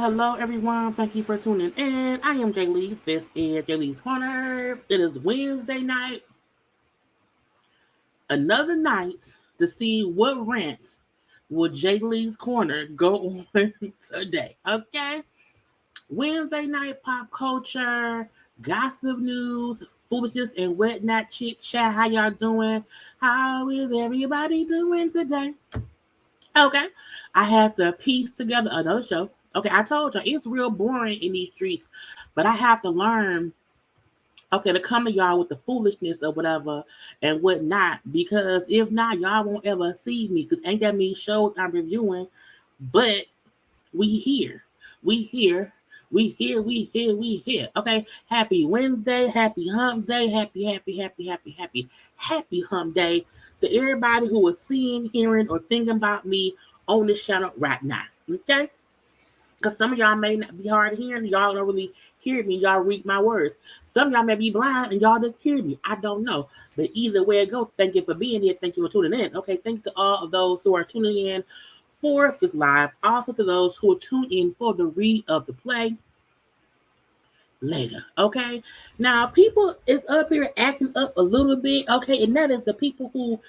Hello, everyone. Thank you for tuning in. I am Jaylee. This is JayLeesCorner. It is Wednesday night. Another night to see what rants will JayLeesCorner go on today. Okay? Wednesday night pop culture, gossip news, foolishness, and whatnot. Chit chat. How y'all doing? How is everybody doing today? Okay. I had to piece together another show. Okay, I told you it's real boring in these streets, but I have to learn, to come to y'all with the foolishness or whatever and whatnot, because if not, y'all won't ever see me, because ain't that many shows I'm reviewing, but we here. Okay, happy Wednesday, happy hump day, happy hump day to everybody who is seeing, hearing, or thinking about me on this channel right now, okay? Because some of y'all may not be hard of hearing. Y'all don't really hear me. Y'all read my words. Some of y'all may be blind and y'all just hear me. I don't know. But either way it goes, thank you for being here. Thank you for tuning in. Okay, thanks to all of those who are tuning in for this live. Also to those who are tuned in for the read of the play later. Okay, now people is up here acting up a little bit. Okay, and that is the people who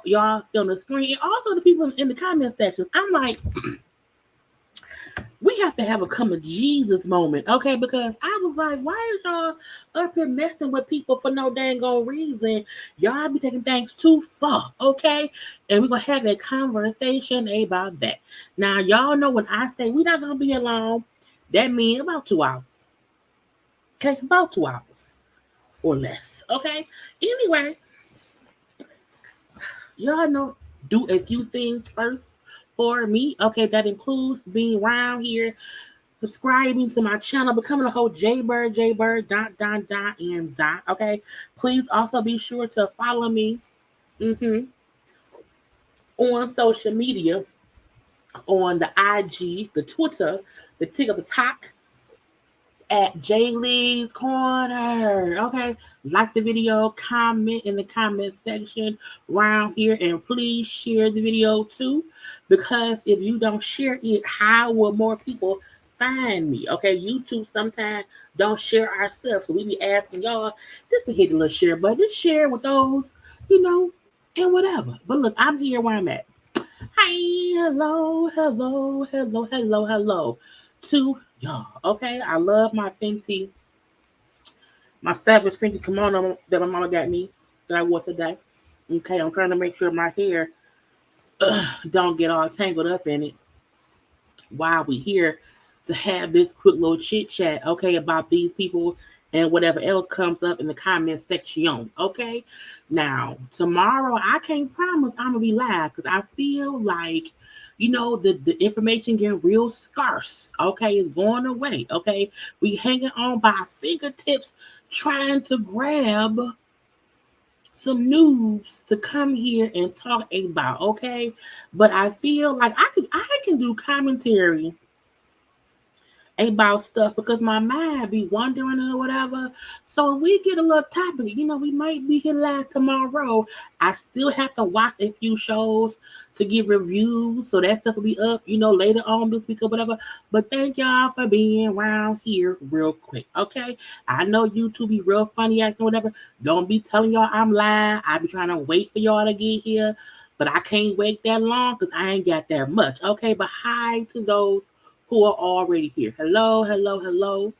y'all see on the screen, and also the people in the comment section. I'm like, we have to have a come of Jesus moment, okay? Because I was like, why is y'all up here messing with people for no dang old reason? Y'all be taking things too far, okay? And we're going to have that conversation about that. Now, y'all know when I say we're not going to be alone, that means about 2 hours. Okay? About 2 hours or less, okay? Anyway, y'all know, do a few things first for me. Okay, that includes being around here, subscribing to my channel, becoming a whole JayBird, and dot. Okay, please also be sure to follow me on social media, on the IG, the Twitter, the TikTok, the talk at JayLeesCorner. Okay, like the video, comment in the comment section around here, and please share the video too, because if you don't share it, how will more people find me? Okay, YouTube sometimes don't share our stuff, so we be asking y'all just to hit the little share button, just share with those, and whatever. But look, I'm here where I'm at. Hi, hello to y'all. Okay, I love my Fenty, my Savage Fenty kimono that my mama got me that I wore today. Okay, I'm trying to make sure my hair don't get all tangled up in it while we here to have this quick little chit chat, okay, about these people and whatever else comes up in the comment section. Okay, now tomorrow I can't promise I'm gonna be live because I feel like the information getting real scarce. Okay, it's going away. Okay, we hanging on by our fingertips trying to grab some news to come here and talk about. Okay, but I feel like I can do commentary about stuff because my mind be wandering or whatever. So if we get a little topic, we might be here live tomorrow. I still have to watch a few shows to give reviews, so that stuff will be up, later on this week or whatever. But thank y'all for being around here real quick, okay? I know YouTube be real funny acting whatever. Don't be telling y'all I'm lying. I be trying to wait for y'all to get here, but I can't wait that long because I ain't got that much, okay? But hi to those who are already here. Hello, hello, hello.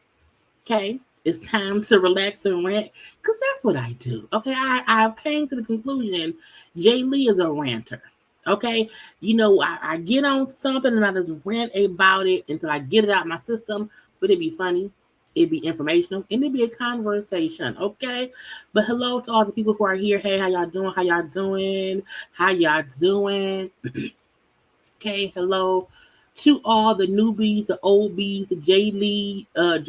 Okay, it's time to relax and rant because that's what I do. Okay, I came to the conclusion Jaylee is a ranter. Okay, I get on something and I just rant about it until I get it out of my system. But it'd be funny, it'd be informational, and it'd be a conversation. Okay, but hello to all the people who are here. Hey, how y'all doing? How y'all doing? How y'all doing? Okay, hello to all the newbies, the old bees, the JayLees, the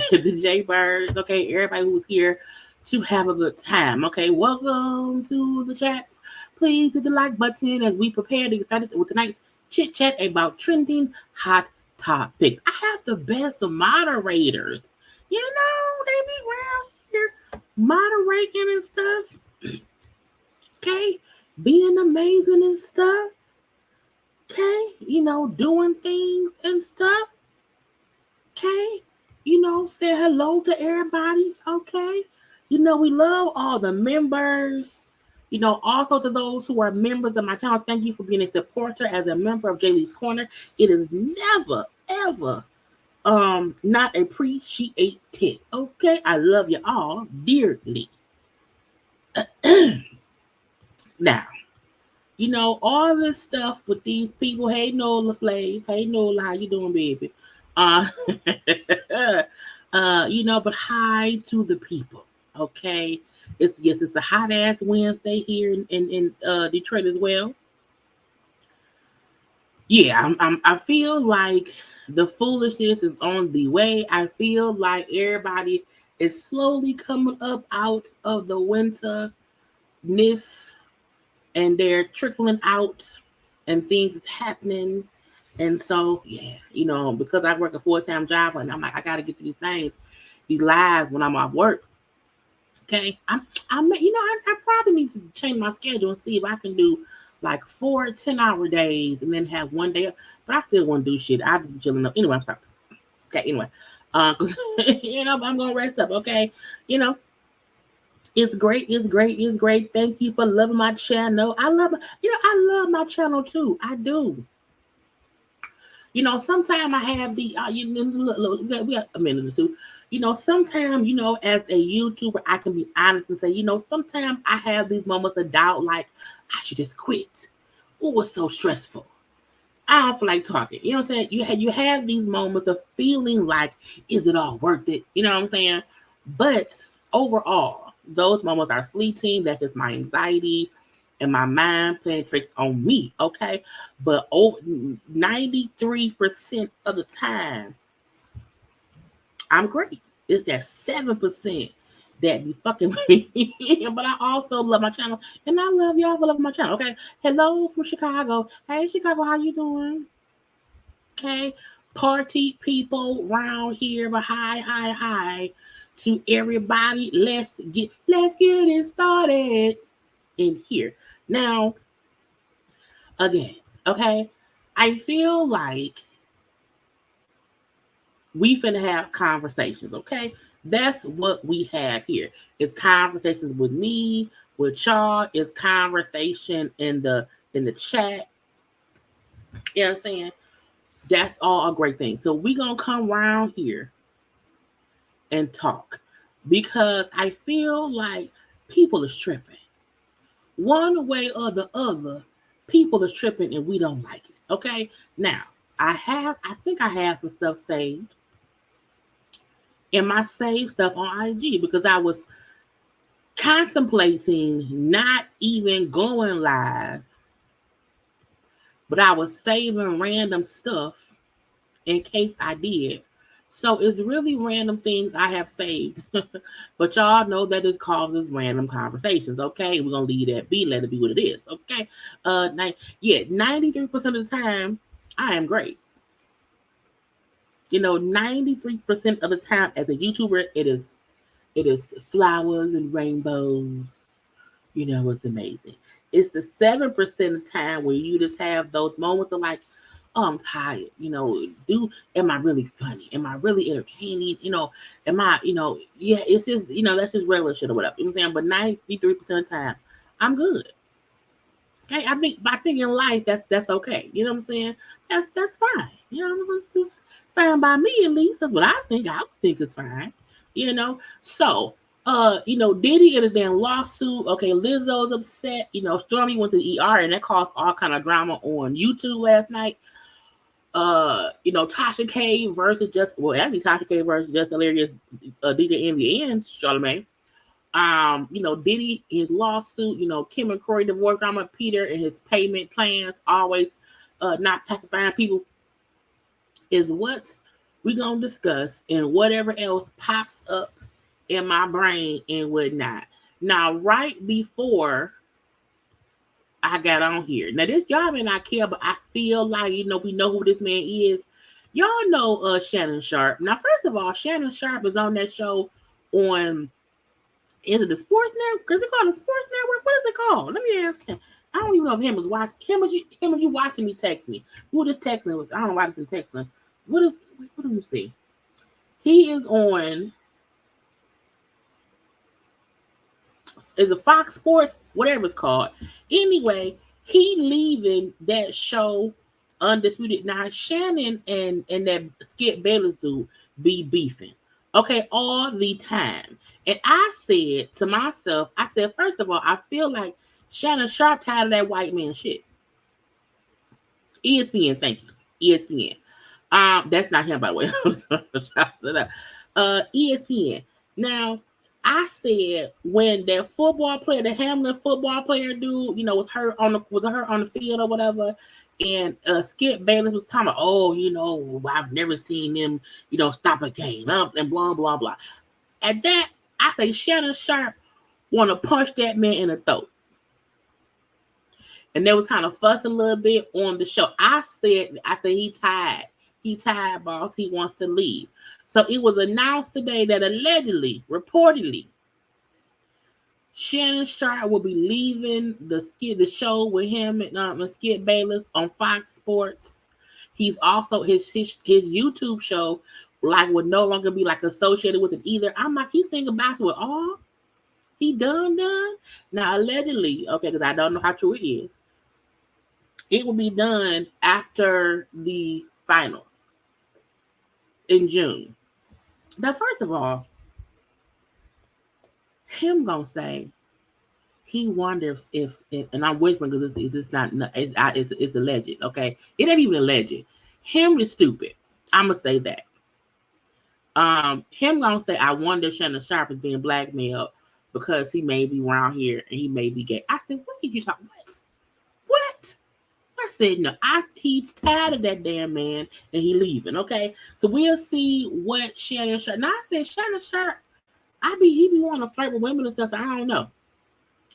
JayBirds. Okay, everybody who's here to have a good time. Okay, welcome to the chats. Please hit the like button as we prepare to get started with tonight's chit chat about trending hot topics. I have the best of moderators. They be around here moderating and stuff. Okay, being amazing and stuff. Okay, doing things and stuff. Okay, say hello to everybody. Okay, we love all the members. Also to those who are members of my channel, thank you for being a supporter as a member of JayLeesCorner. It is never, ever not appreciated. Okay, I love you all dearly. Now, all this stuff with these people. Hey, Nola Flav. Hey, Nola, how you doing, baby? But hi to the people. Okay, it's a hot ass Wednesday here in Detroit as well. Yeah, I feel like the foolishness is on the way. I feel like everybody is slowly coming up out of the winterness and they're trickling out and things is happening. And so, yeah, because I work a full-time job and I'm like, I got to get to these things, these lives when I'm off work. Okay. I probably need to change my schedule and see if I can do like 4 10-hour days and then have one day, but I still want to do shit. I just be chilling up. Anyway, I'm sorry. Okay. Anyway, cause I'm going to rest up. Okay. It's great. It's great. It's great. Thank you for loving my channel. I love my channel too. I do. Sometimes I have the, look, we got a minute or two. Sometimes, as a YouTuber, I can be honest and say, sometimes I have these moments of doubt, like I should just quit. Oh, it's so stressful. I don't feel like talking. You know what I'm saying? You have these moments of feeling like, is it all worth it? You know what I'm saying? But overall, those moments are fleeting. That's just my anxiety and my mind playing tricks on me, okay? But over 93% of the time, I'm great. It's that 7% that be fucking with me. But I also love my channel, and I love y'all for loving my channel, okay? Hello from Chicago. Hey, Chicago, how you doing? Okay, party people around here, but hi to everybody. Let's get it started in here. Now, again, okay, I feel like we finna have conversations, okay? That's what we have here. It's conversations with me, with y'all. It's conversation in the chat. You know what I'm saying? That's all a great thing. So we're going to come around here and talk because I feel like people is tripping. One way or the other, people is tripping and we don't like it. Okay? Now, I think I have some stuff saved in my saved stuff on IG because I was contemplating not even going live, but I was saving random stuff in case I did. So it's really random things I have saved. But y'all know that this causes random conversations, okay? We're going to leave that be, let it be what it is, okay? 93% of the time, I am great. 93% of the time as a YouTuber, it is flowers and rainbows. It's amazing. It's the 7% of the time where you just have those moments of like, oh, I'm tired. Am I really funny? Am I really entertaining? Am I, yeah, it's just, that's just regular shit or whatever. You know what I'm saying? But 93% of the time, I'm good. Okay, I think in life that's okay. You know what I'm saying? That's fine. It's fine by me at least. That's what I think. I think it's fine. So Diddy in a damn lawsuit. Okay, Lizzo's upset. Stormi went to the ER and that caused all kind of drama on YouTube last night. Tasha K versus Tasha K versus Just Hilarious, DJ Envy and Charlamagne. Diddy, his lawsuit, Kim-Kroy divorce drama, Peter and his payment plans, always not pacifying people, is what we're gonna discuss and whatever else pops up in my brain and whatnot. Now, right before I got on here, now this y'all may not care, but I feel like we know who this man is. Y'all know Shannon Sharpe. Now, first of all, Shannon Sharpe is on that show on. Is it the Sports Network? Is it called the Sports Network? What is it called? Let me ask him. I don't even know if him was watching. Him or you watching me text me. You were just texting. I don't know why this is texting. What do you see? He is on. Is it Fox Sports? Whatever it's called. Anyway, he leaving that show Undisputed. Now Shannon and that Skip Bayless dude be beefing. Okay, all the time. And I said to myself, first of all, I feel like Shannon Sharpe tired of that white man shit. ESPN, thank you. ESPN. That's not him, by the way. ESPN. Now, I said when that football player, the Hamlin football player dude, was hurt on the field or whatever, and Skip Bayless was talking about, I've never seen him, stop a game up and blah blah blah. At that, I say Shannon Sharpe want to punch that man in the throat, and they was kind of fussing a little bit on the show. I said he tired. He tired, boss. He wants to leave. So it was announced today that allegedly, reportedly, Shannon Sharpe will be leaving the show with him and Skip Bayless on Fox Sports. He's also his YouTube show would no longer be associated with it either. I'm like, he's singing basketball. Oh, he done. Now allegedly, okay, because I don't know how true it is. It will be done after the finals in June. Now, first of all, him gonna say he wonders if and I'm whispering because it's alleged. Okay, it ain't even alleged. Him is stupid. I'm gonna say that. Him gonna say I wonder if Shannon Sharpe is being blackmailed because he may be around here and he may be gay. I said, what did you talk? What? I said no. He's tired of that damn man and he leaving. Okay, so we'll see what Shannon Sharpe. Now I said Shannon Sharpe. He be wanting to flirt with women and stuff. So I don't know.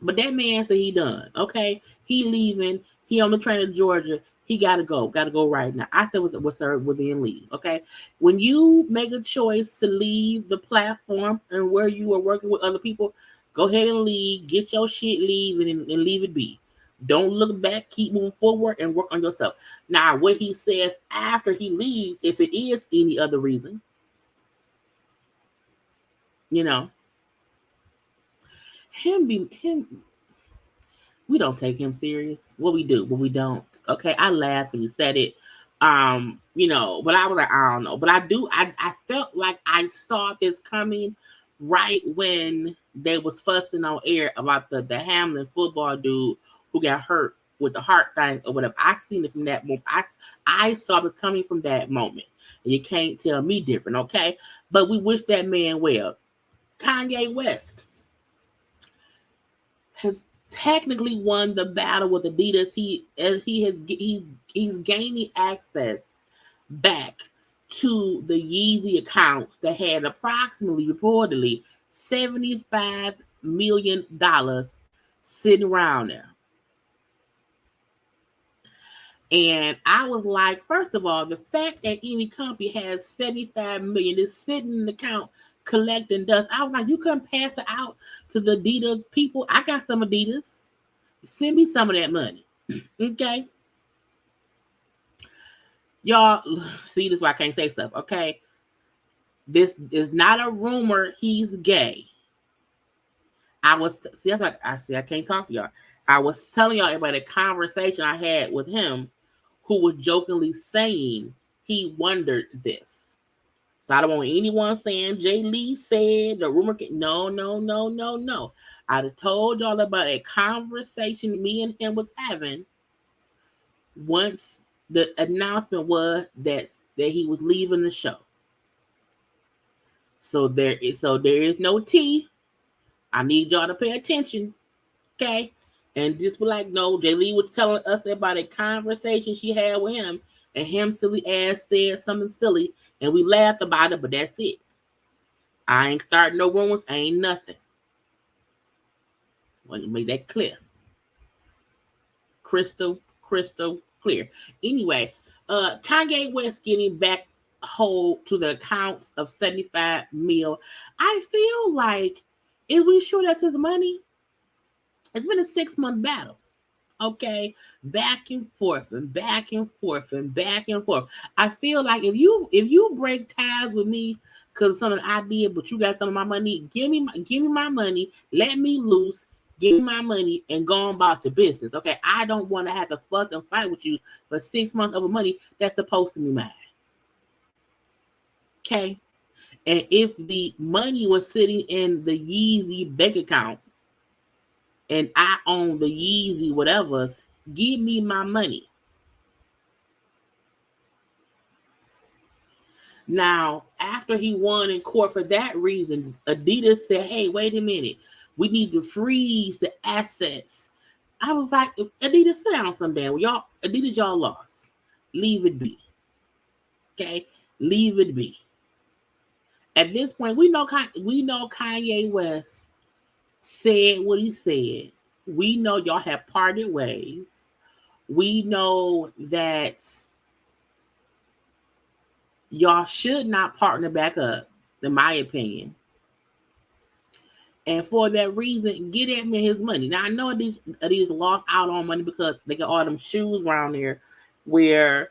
But that man said he done. Okay. He leaving. He on the train to Georgia. He gotta go. Gotta go right now. I said what's served within leave. Okay. When you make a choice to leave the platform and where you are working with other people, go ahead and leave. Get your shit, leave and leave it be. Don't look back. Keep moving forward and work on yourself. Now, what he says after he leaves, if it is any other reason, him, we don't take him serious. What we do, but we don't. Okay, I laughed when he said it. But I was like, I don't know. But I felt like I saw this coming right when they was fussing on air about the Hamlin football dude who got hurt with the heart thing or whatever. I seen it from that moment. I saw this coming from that moment. And you can't tell me different, okay? But we wish that man well. Kanye West has technically won the battle with Adidas. He's gaining access back to the Yeezy accounts that had approximately, reportedly, $75 million sitting around there. And I was like, first of all, the fact that any company has 75 million is sitting in the account collecting dust. I was like, you couldn't pass it out to the Adidas people. I got some Adidas. Send me some of that money. Okay. Y'all, see, this is why I can't say stuff. Okay. This is not a rumor he's gay. That's like I can't talk to y'all. I was telling y'all about a conversation I had with him who was jokingly saying he wondered this. So I don't want anyone saying Jaylee said the rumor. No. I told y'all about a conversation me and him was having once the announcement was that he was leaving the show. So there is no tea. I need y'all to pay attention, okay? And just be like, no, Jaylee was telling us about a conversation she had with him, and him silly ass said something silly, and we laughed about it, but that's it. I ain't starting no rumors, ain't nothing. Want to make that clear. Crystal clear. Anyway, Kanye West getting back hold to the accounts of 75 mil. I feel like, is we sure that's his money? It's been a 6-month battle. Okay, back and forth. I feel like if you break ties with me because of something I did, but you got some of my money, give me my money, let me loose, give me my money, and go on about the business. Okay, I don't want to have to fucking fight with you for 6 months over money that's supposed to be mine. Okay, and if the money was sitting in the Yeezy bank account, and I own the Yeezy whatevers, give me my money. Now, after he won in court for that reason, Adidas said, hey, wait a minute. We need to freeze the assets. I was like, Adidas, sit down someday. Y'all, Adidas, y'all lost. Leave it be. Okay? Leave it be. At this point, we know Kanye West said what he said. We know y'all have parted ways. We know that y'all should not partner back up, in my opinion. And for that reason, get him his money. Now, I know Adidas lost out on money because they got all them shoes around there where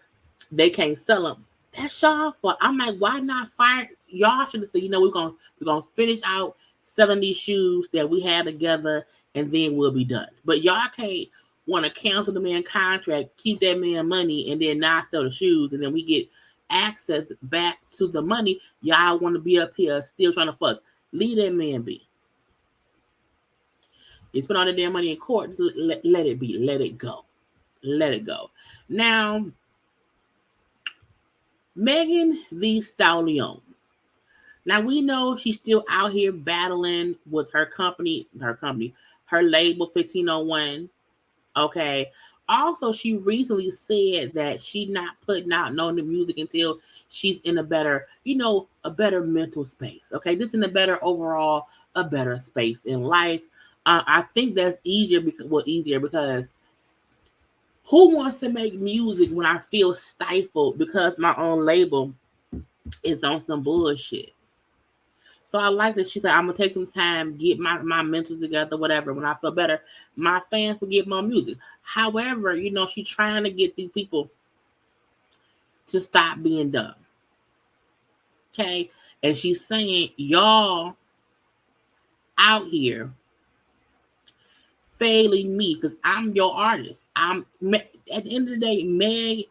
they can't sell them. That's y'all fault. I'm like, why not fire? Y'all should have said, we're gonna finish out selling these shoes that we had together, and then we'll be done. But y'all can't want to cancel the man's contract, keep that man money, and then not sell the shoes, and then we get access back to the money. Y'all want to be up here still trying to fuss. Leave that man be. You spend all the damn money in court. Just let it be. Let it go. Let it go. Now, Megan Thee Stallion. Now, we know she's still out here battling with her label 1501. Okay. Also, she recently said that she's not putting out no new music until she's in a better mental space. Okay. Just in a better space in life. I think that's easier because who wants to make music when I feel stifled because my own label is on some bullshit? So I like that she said, I'm going to take some time, get my mentals together, whatever. When I feel better, my fans will get more music. However, she's trying to get these people to stop being dumb. Okay? And she's saying, y'all out here failing me because I'm your artist. At the end of the day, Meg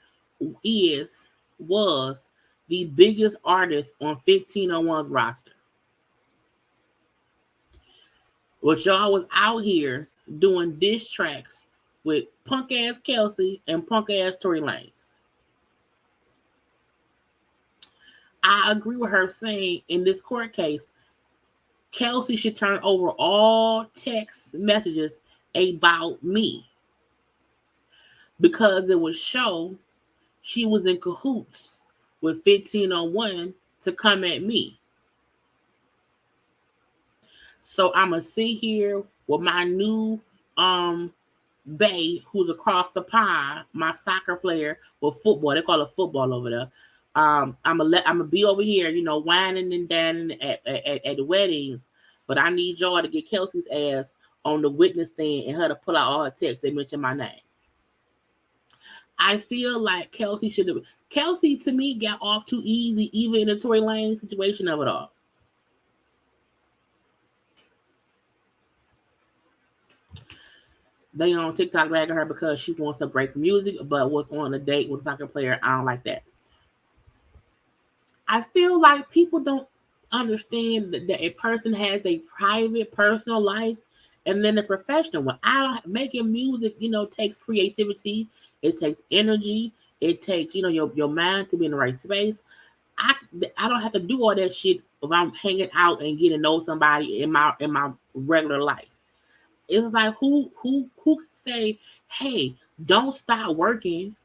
was the biggest artist on 1501's roster. But y'all was out here doing diss tracks with punk ass Kelsey and punk ass Tory Lanez. I agree with her saying in this court case, Kelsey should turn over all text messages about me, because it would show she was in cahoots with 1501 to come at me. So I'm going to sit here with my new bae who's across the pond, my soccer player, well, football. They call it football over there. I'm gonna be over here, whining and dining at the weddings, but I need y'all to get Kelsey's ass on the witness stand and her to pull out all her texts. They mention my name. I feel like Kelsey to me got off too easy, even in the Tory Lanez situation of it all. They on TikTok ragging her because she wants to break the music, but was on a date with a soccer player. I don't like that. I feel like people don't understand that a person has a private, personal life and then a professional one. Making music, takes creativity. It takes energy. It takes, your mind to be in the right space. I don't have to do all that shit if I'm hanging out and getting to know somebody in my regular life. It's like who could say, hey, don't stop working.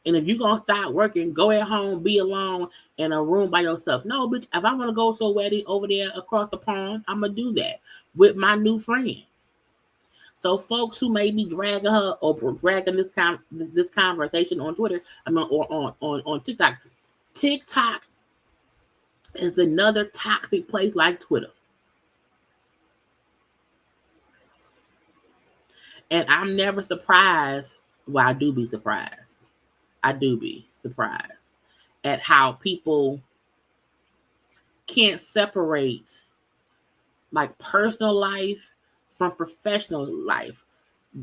And if you're going to stop working, go at home, be alone in a room by yourself. No, bitch, if I want to go to a wedding over there across the pond, I'm going to do that with my new friend. So folks who may be dragging her or dragging this conversation on Twitter, or on TikTok. TikTok is another toxic place like Twitter. And I'm never surprised. Well, I do be surprised. At how people can't separate like personal life from professional life.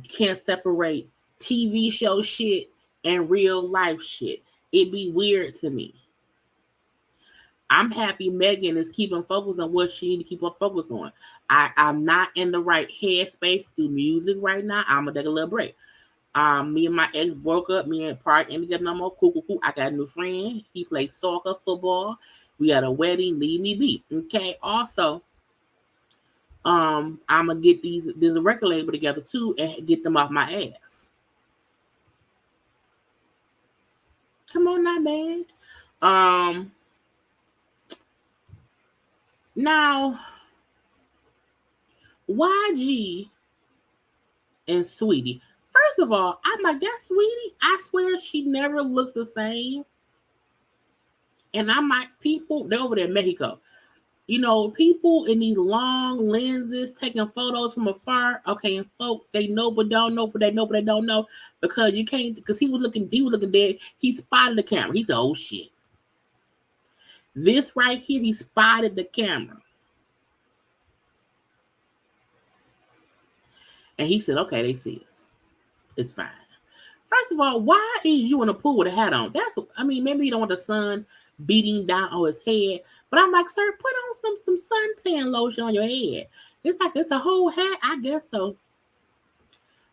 Can't separate TV show shit and real life shit. It'd be weird to me. I'm happy Megan is keeping focus on what she need to keep her focus on. I'm not in the right headspace to do music right now. I'm gonna take a little break. Me and my ex broke up. Me and Park ain't together no more. Cool. I got a new friend. He plays soccer, football. We got a wedding. Leave me be. Okay. Also, I'm gonna get there's a record label together too and get them off my ass. Come on now, man. Now, YG and Sweetie. First of all, I'm like, that's Sweetie. I swear she never looks the same. And I'm like, people, they're over there in Mexico. People in these long lenses taking photos from afar. Okay, and folk, they know but don't know, but they know but they don't know. Because you can't, because he was looking dead. He spotted the camera. He said, oh shit. This right here, he spotted the camera. And he said, okay, they see us. It's fine. First of all, why is you in a pool with a hat on? Maybe you don't want the sun beating down on his head. But I'm like, sir, put on some suntan lotion on your head. It's like it's a whole hat. I guess so.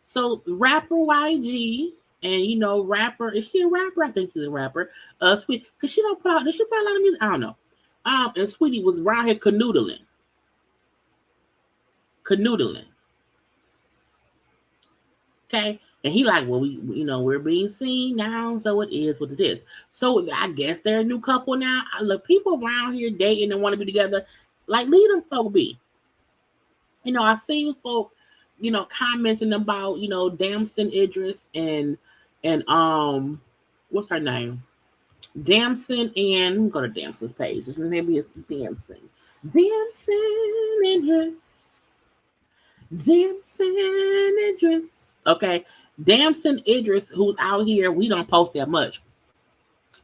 So rapper YG and rapper, is she a rapper? I think she's a rapper. Sweet, because she don't put out. Does she put out a lot of music? I don't know. And Sweetie was around here canoodling. Okay. And he like, well, we're being seen now, so it is what it is. So I guess they're a new couple now. Look, people around here dating and want to be together. Like, leave them folk be. I've seen folk, commenting about, Damson Idris and what's her name? Damson and, let me go to Damson's page. Maybe it's Damson. Damson Idris. Okay. Damson Idris, who's out here, we don't post that much.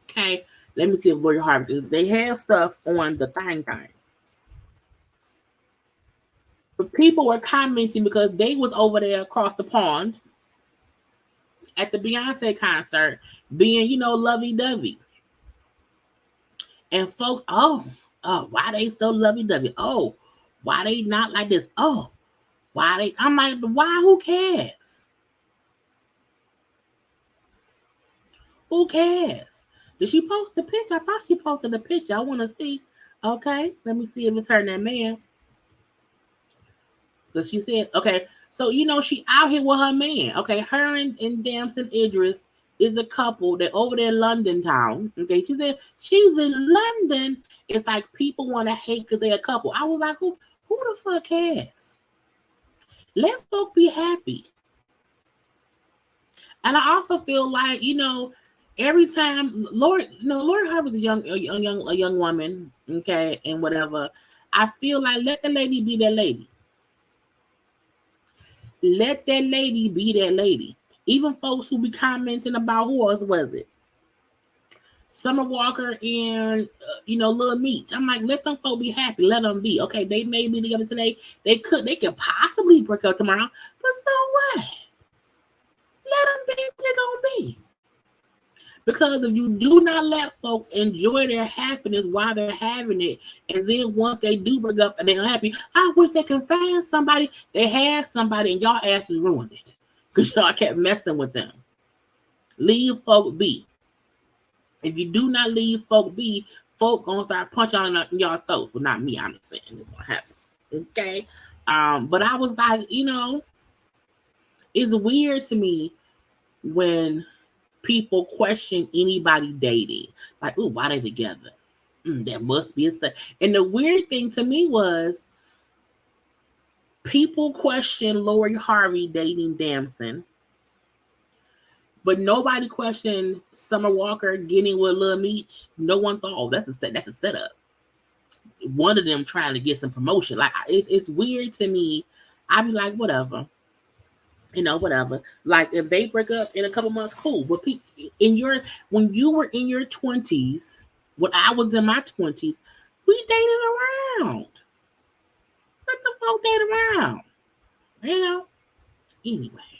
Okay. Let me see if Lori Harvey, because they have stuff on the thing. But people were commenting because they was over there across the pond. at the Beyonce concert being, lovey-dovey. And folks, why they so lovey-dovey? Oh, why they not like this? Oh, I'm like, why? Who cares? Who cares? Did she post the picture? I thought she posted the picture. I want to see. Okay, let me see if it's her and that man. Because she said, okay, so, she out here with her man. Okay, her and Damson Idris is a couple. They're over there in London town. Okay, she said she's in London. It's like people want to hate because they're a couple. I was like, who the fuck cares? Let folk be happy. And I also feel like, every time Lord Harvey's a young woman, okay, and whatever. I feel like let the lady be that lady. Let that lady be that lady. Even folks who be commenting about who else was it? Summer Walker and Lil Meech. I'm like, let them folk be happy. Let them be. Okay, they may be together today. They could possibly break up tomorrow. But so what? Let them be what they're gonna be. Because if you do not let folks enjoy their happiness while they're having it, and then once they do break up and they're unhappy, I wish they can find somebody. They had somebody and y'all asses ruined it. Because y'all kept messing with them. Leave folk be. If you do not leave folk be, folk gonna start punching on y'all throats. But not me, I'm just saying this gonna happen. Okay. But I was like, it's weird to me when people question anybody dating. Like, ooh, why they together? There must be a set. And the weird thing to me was people question Lori Harvey dating Damson, but nobody questioned Summer Walker getting with Lil Meech. No one thought, oh, that's a setup. One of them trying to get some promotion. Like, it's weird to me. I'd be like, whatever. Whatever. Like, if they break up in a couple months, cool. But when you were in your 20s, when I was in my 20s, we dated around. Let the folk date around. Anyway.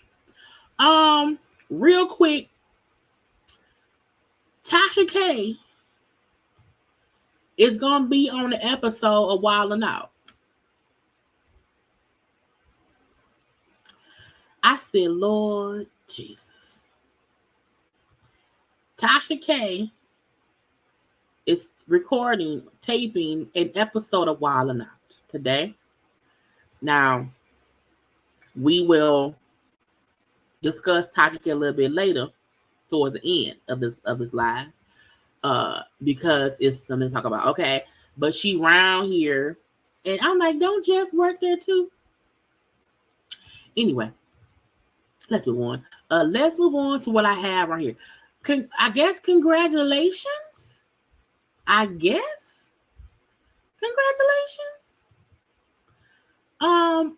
Real quick, Tasha K is gonna be on the episode of Wild 'N Out. I said, Lord Jesus. Tasha K is taping an episode of Wild 'N Out today. Now, we will discuss Tasha K a little bit later, towards the end of this live, because it's something to talk about. Okay, but she round here, and I'm like, don't Jess work there too? Anyway. Let's move on. Let's move on to what I have right here. I guess congratulations. Congratulations. I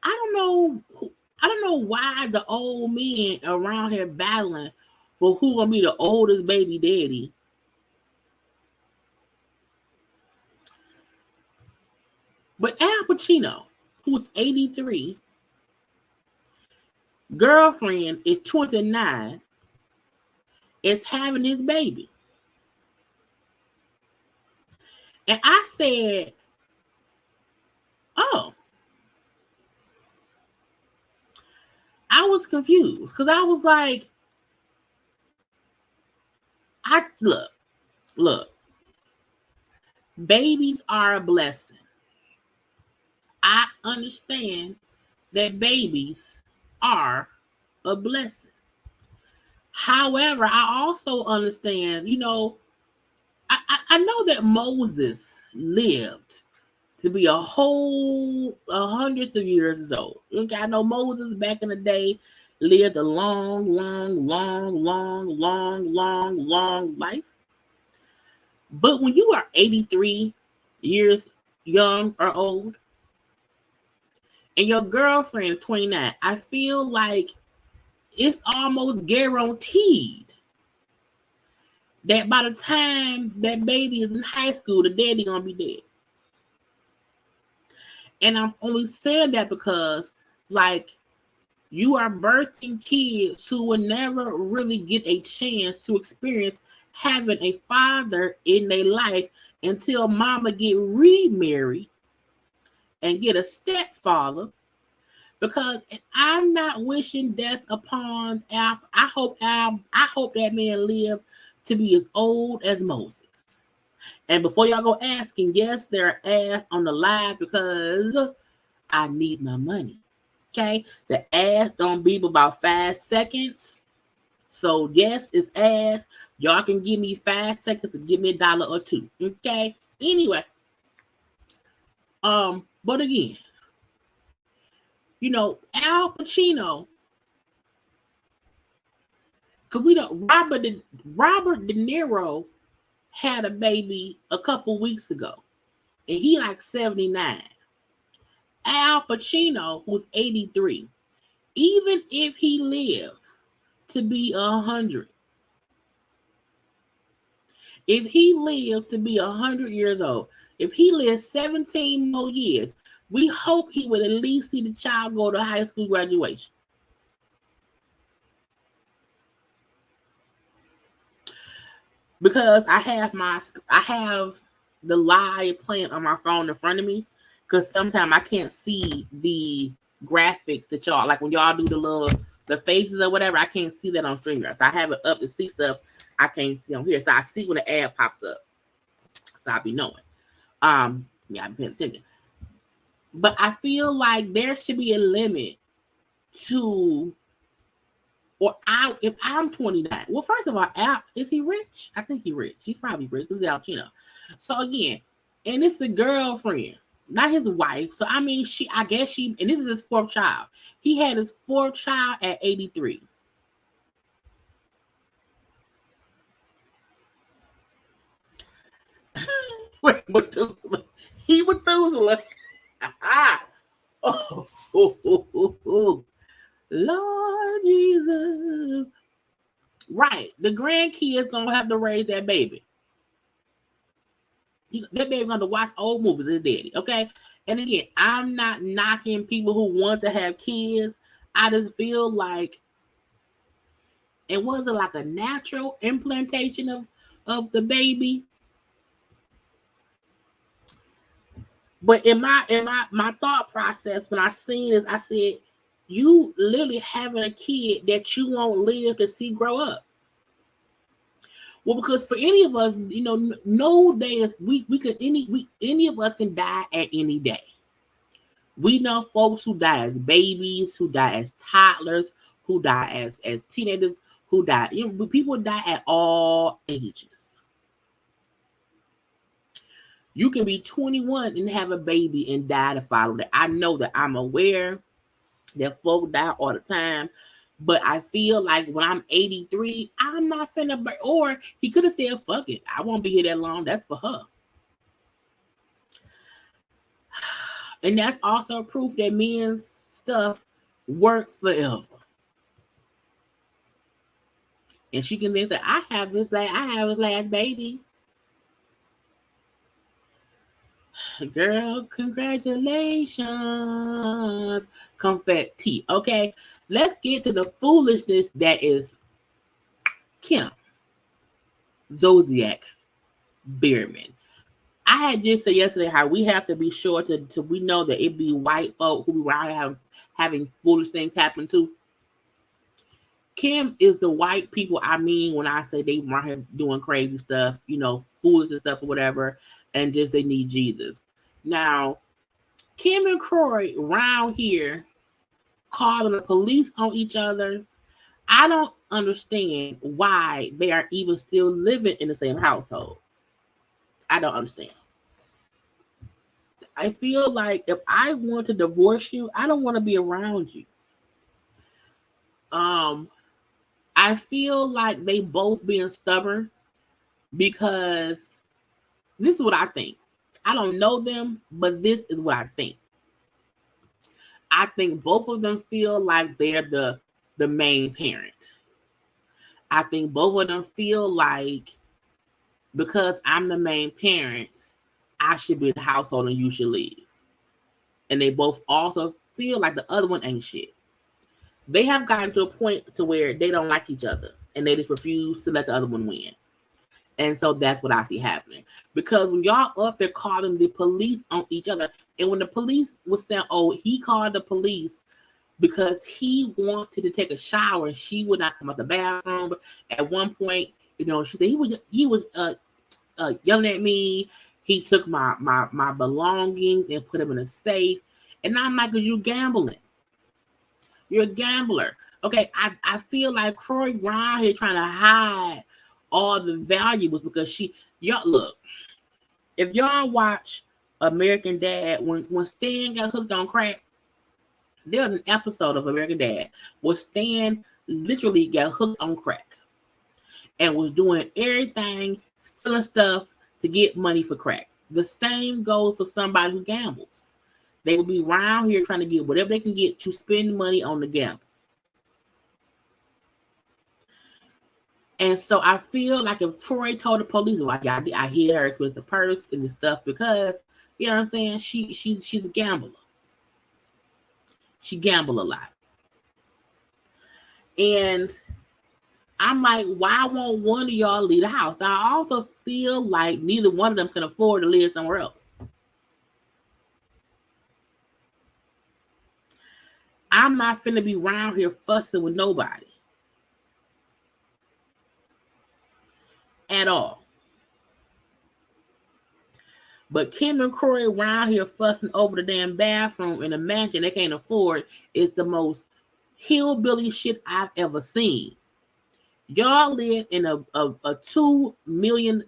don't know why the old men around here battling for who gonna be the oldest baby daddy. But Al Pacino, who's 83, girlfriend is 29, is having his baby. And I said, oh. I was confused because I was like, look, babies are a blessing. I understand that babies are a blessing. However, I also understand, I know that Moses lived to be a whole hundreds of years old. Okay, I know Moses back in the day lived a long life. But when you are 83 years young or old, and your girlfriend 29, I feel like it's almost guaranteed that by the time that baby is in high school, the daddy gonna be dead. And I'm only saying that because, like, You are birthing kids who will never really get a chance to experience having a father in their life until mama get remarried and get a stepfather. Because I'm not wishing death upon Al. I hope that man live to be as old as Moses. And before y'all go asking, yes, there are ads on the live because I need my money. Okay, the ads don't beep about 5 seconds. So yes, it's ads. Y'all can give me 5 seconds to give me $1 or $2. Okay. Anyway, but again, you know, Al Pacino, because we don't Robert De Niro had a baby a couple weeks ago, and he like 79. Al Pacino, who's 83, even if he lived to be 100, if he lived to be 100 years old, if he lives 17 more years, we hope he would at least see the child go to high school graduation. Because I have the live playing on my phone in front of me, because sometimes I can't see the graphics that y'all like when y'all do the faces or whatever. I can't see that on StreamYard. So I have it up to see stuff I can't see on here. So I see when the ad pops up. So I'll be knowing. Yeah, I'm paying attention. But I feel like there should be a limit to, if I'm 29. Well, first of all, Al, is he rich? I think he's rich. He's probably rich. He's Al Pacino. So again, and it's the girlfriend, not his wife. So I mean, I guess and this is his 4th child. He had his 4th child at 83. Wait, Methuselah. He Methuselah. Oh, Lord Jesus. Right. The grandkids gonna have to raise that baby. That baby gonna watch old movies, his daddy. Okay. And again, I'm not knocking people who want to have kids. I just feel like it wasn't like a natural implantation of the baby. But in my thought process, when I seen this, I said, you literally having a kid that you won't live to see grow up. Well, because for any of us, you know, no day is any of us can die at any day. We know folks who die as babies, who die as toddlers, who die as teenagers, who die. You know, people die at all ages. You can be 21 and have a baby and die to follow that. I know that I'm aware that folks die all the time, but I feel like when I'm 83, I'm not finna, or he could have said, fuck it, I won't be here that long. That's for her. And that's also proof that men's stuff work forever. And she can then say, I have his last baby. Girl, congratulations. Confetti. Okay, let's get to the foolishness that is Kim Zodiac Bierman. I had just said yesterday how we have to be sure to we know that it be white folk who are having foolish things happen to. Kim is the white people I mean when I say they around here doing crazy stuff, you know, foolish and stuff or whatever, and just they need Jesus. Now, Kim and Kroy around here calling the police on each other. I don't understand why they are even still living in the same household. I don't understand. I feel like if I want to divorce you, I don't want to be around you. I feel like they both being stubborn because this is what I think. I don't know them, but this is what I think. I think both of them feel like they're the main parent. I think both of them feel like because I'm the main parent, I should be in the household and you should leave. And they both also feel like the other one ain't shit. they have gotten to a point to where they don't like each other and they just refuse to let the other one win. And so that's what I see happening. Because when y'all up there calling the police on each other, and when the police was saying, oh, he called the police because he wanted to take a shower and she would not come out the bathroom. But at one point, you know, she said he was yelling at me. He took my belongings and put them in a safe. And I'm like, because you're gambling. You're a gambler. Okay, I feel like Kroy around here trying to hide all the valuables because y'all look, if y'all watch American Dad, when Stan got hooked on crack, there was an episode of American Dad where Stan literally got hooked on crack and was doing everything, stealing stuff to get money for crack. The same goes for somebody who gambles. They will be around here trying to get whatever they can get to spend money on the gamble. And so I feel like if Troy told the police, like I hit her with the purse and the stuff because, you know what I'm saying, she's a gambler. She gamble a lot. And I'm like, why won't one of y'all leave the house? Now, I also feel like neither one of them can afford to live somewhere else. I'm not finna be around here fussing with nobody. At all. But Kim and Kroy around here fussing over the damn bathroom in a mansion they can't afford is the most hillbilly shit I've ever seen. Y'all live in a $2 million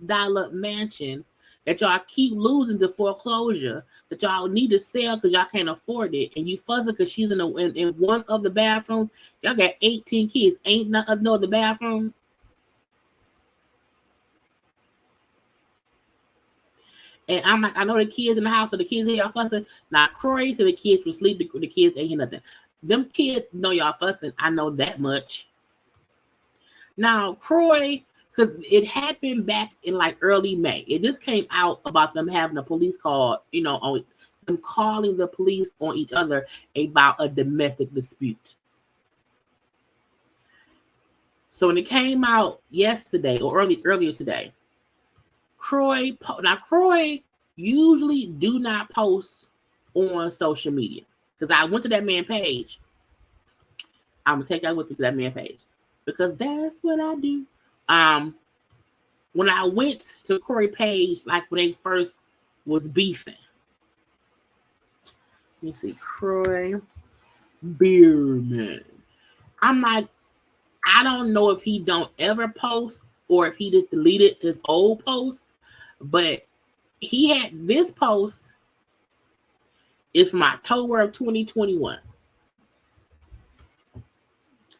mansion that y'all keep losing to foreclosure, that y'all need to sell because y'all can't afford it, and you fussing because she's in one of the bathrooms. Y'all got 18 kids. Ain't nothing no the bathroom. And I'm like, I know the kids in the house, so the kids hear y'all fussing. Now, Kroy to the kids will sleep. The kids ain't hear nothing. Them kids know y'all fussing. I know that much. Now, Kroy, because it happened back in like early May. It just came out about them having a police call, you know, on them calling the police on each other about a domestic dispute. So when it came out yesterday or earlier today, Kroy usually do not post on social media because I went to that man's page. I'm gonna take y'all with me to that man's page because that's what I do. When I went to Kroy page, like when they first was beefing, let me see, Kroy Beerman. I'm like, I don't know if he don't ever post or if he just deleted his old posts. But he had this post is from October of 2021.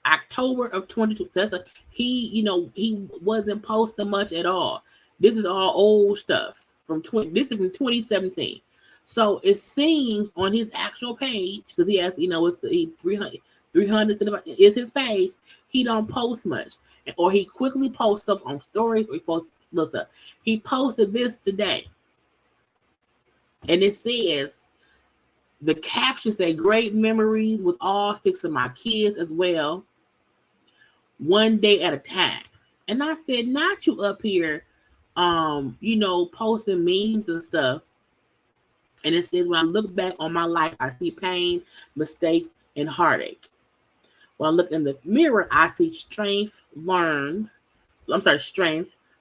October of 2020. So he wasn't posting much at all. This is all old stuff this is from 2017. So it seems on his actual page, because he has, it's 300 is his page, he don't post much. Or he quickly posts stuff on stories, or he posts little stuff. He posted this today. And it says, the caption say, great memories with all 6 of my kids as well. One day at a time. And I said, not you up here, posting memes and stuff. And it says, when I look back on my life, I see pain, mistakes, and heartache. When I look in the mirror, I see strength,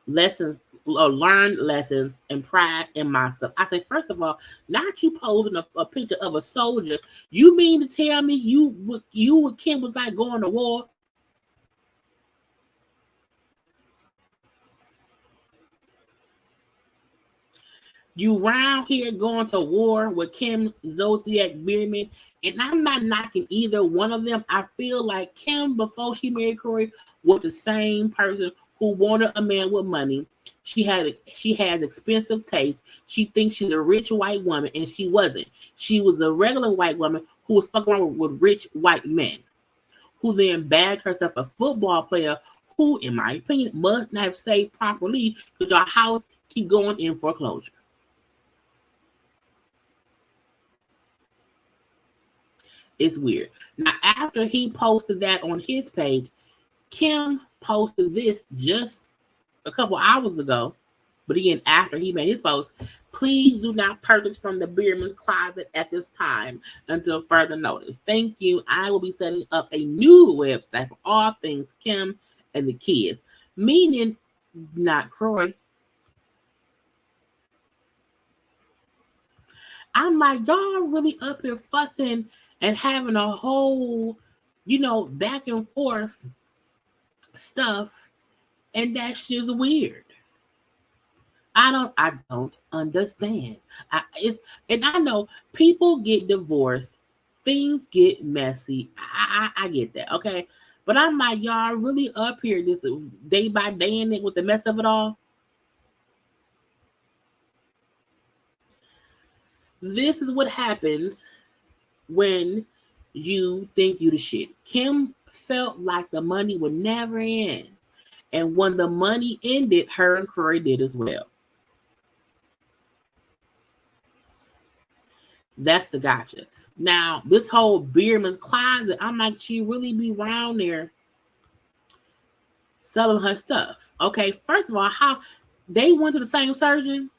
lessons, learned lessons, and pride in myself. I say, first of all, not you posing a picture of a soldier. You mean to tell me you with Kim was like going to war? You round here going to war with Kim Zodiac Bierman, and I'm not knocking either one of them. I feel like Kim, before she married Kroy, was the same person who wanted a man with money. She has expensive taste. She thinks she's a rich white woman, and she wasn't. She was a regular white woman who was fucking around with rich white men, who then bagged herself a football player who, in my opinion, must not have saved properly because your house keep going in foreclosure. It's weird. Now, after he posted that on his page, Kim posted this just a couple hours ago. But again, after he made his post, please do not purchase from the Beerman's Closet at this time until further notice. Thank you. I will be setting up a new website for all things Kim and the kids. Meaning, not Kroy. I'm like, y'all really up here fussing and having a whole, back and forth stuff, and that shit's weird. I don't understand. And I know people get divorced, things get messy. I get that, okay? But I'm like, y'all really up here this day by day in it with the mess of it all. This is what happens when you think you the shit. Kim felt like the money would never end. And when the money ended, her and Kroy did as well. That's the gotcha. Now, this whole Beerman's Closet, I'm like, she really be around there selling her stuff. Okay, first of all, how they went to the same surgeon?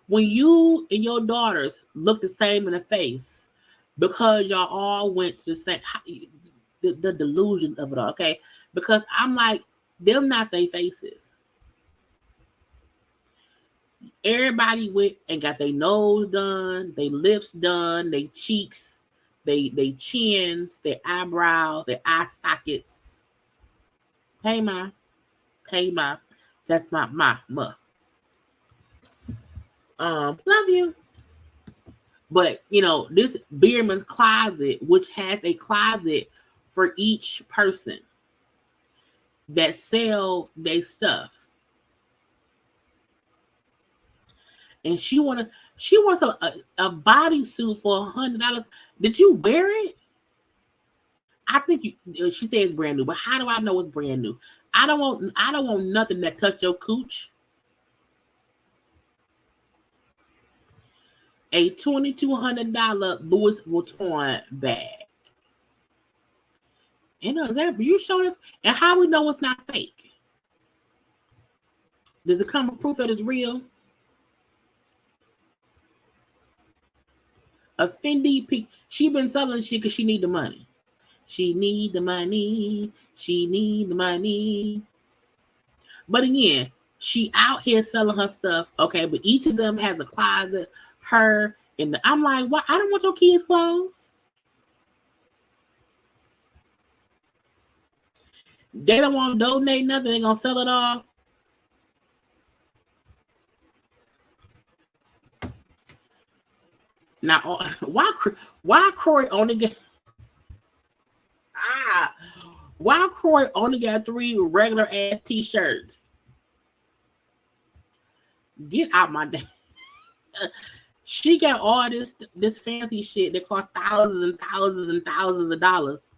When you and your daughters look the same in the face because y'all all went to the same, the delusion of it all, okay? Because I'm like, them not their faces. Everybody went and got their nose done, their lips done, their cheeks, their chins, their eyebrows, their eye sockets. Hey, Ma. That's my Ma. Love you. But, this Beerman's Closet, which has a closet for each person that sell their stuff. And she wants a bodysuit for $100. Did you wear it? I think she says it's brand new, but how do I know it's brand new? I don't want nothing that touch your cooch. A $2,200 Louis Vuitton bag. You showed us, and how we know it's not fake? Does it come with proof that it's real? A Fendi piece. She been selling shit because she need the money. She need the money. But again, she out here selling her stuff. Okay, but each of them has a closet. Her and I'm like, what? I don't want your kids' clothes. They don't want to donate nothing. They gonna sell it all. Now, why Kroy only get why Kroy only got 3 regular ass t-shirts? Get out my day. She got all this fancy shit that cost thousands and thousands and thousands of dollars.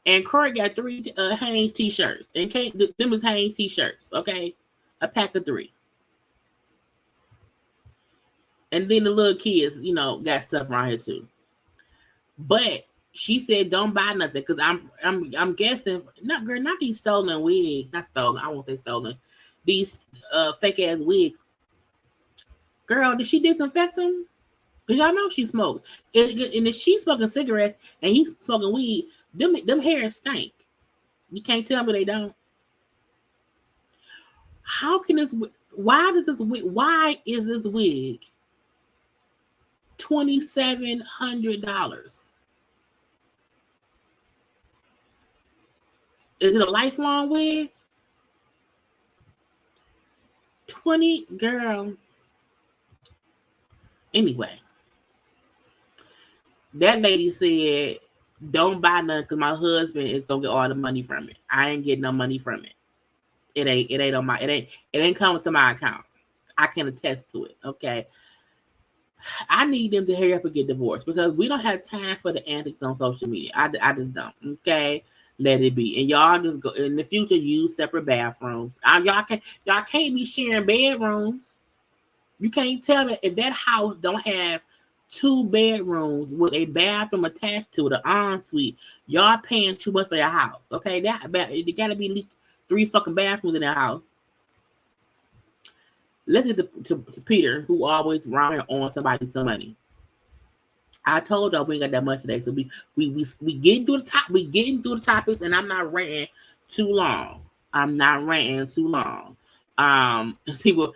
And Kroy got 3 Hanes t-shirts. And them is Hanes t-shirts, okay? A pack of 3. And then the little kids, got stuff around here too. But she said, "Don't buy nothing," because I'm guessing not these stolen wigs. Not stolen. I won't say stolen. These fake ass wigs. Girl, did she disinfect them? Because y'all know she smoked. And if she's smoking cigarettes and he's smoking weed, them hairs stink. You can't tell me they don't. How can this? Why is this wig $2,700? Is it a lifelong wig? 20, girl. Anyway, that lady said, "Don't buy nothing because my husband is gonna get all the money from it. I ain't getting no money from it. It ain't on my it ain't coming to my account. I can attest to it." Okay. I need them to hurry up and get divorced because we don't have time for the antics on social media. I just don't. Okay. Let it be. And y'all just go in the future, use separate bathrooms. Y'all can't be sharing bedrooms. You can't tell me if that house don't have 2 bedrooms with a bathroom attached to it, an ensuite. Y'all paying too much for your house, okay? There gotta be at least 3 fucking bathrooms in that house. Let's get to Peter, who always round on somebody some money. I told y'all we ain't got that much today, so we getting through the top. We getting through the topics, and I'm not ranting too long. People,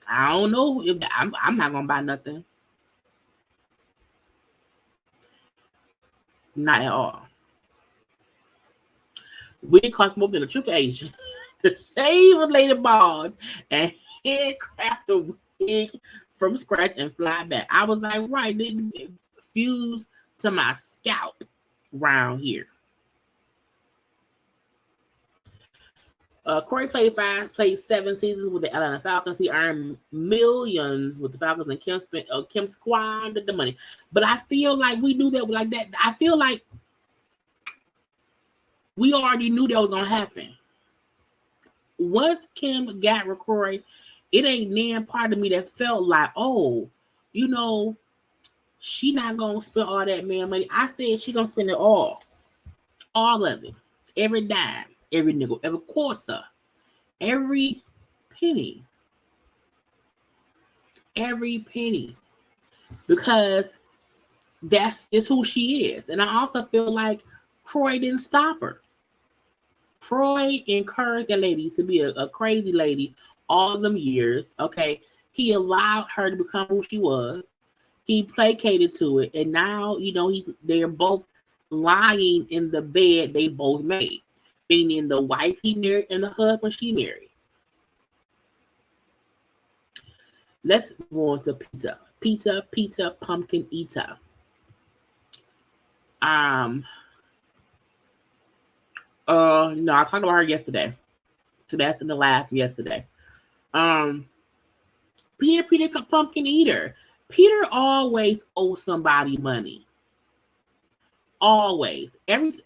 I don't know if I'm not gonna buy nothing. Not at all. We cost more than a triple Asian to shave a lady bald and handcraft a wig from scratch and fly back. I was like, right, it fused to my scalp round here. Corey played 7 seasons with the Atlanta Falcons. He earned millions with the Falcons, and Kim squandered the money. But I feel like we knew that like that. I feel like we already knew that was gonna happen. Once Kim got with Corey, it ain't nan part of me that felt like, oh, you know, she not gonna spend all that man money. I said she gonna spend it all of it, every dime, every nickel, every quarter, every penny, because that's just who she is. And I also feel like Kroy didn't stop her. Kroy encouraged the lady to be a crazy lady all them years. Okay, he allowed her to become who she was. He placated to it, and now they're both lying in the bed they both made, meaning the wife he married and the husband she married. Let's move on to Pizza Pumpkin Eater. No, I talked about her yesterday. So that's in the last yesterday. Peter Pumpkin Eater. Peter always owes somebody money. Always.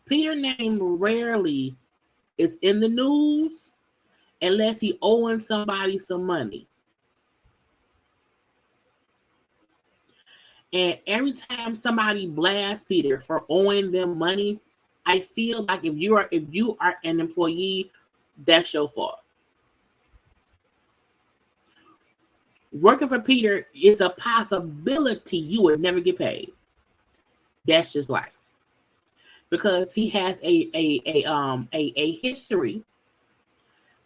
Peter name rarely is in the news unless he owing somebody some money. And every time somebody blasts Peter for owing them money, I feel like if you are an employee, that's your fault. Working for Peter is a possibility you would never get paid. That's just life, because he has a history,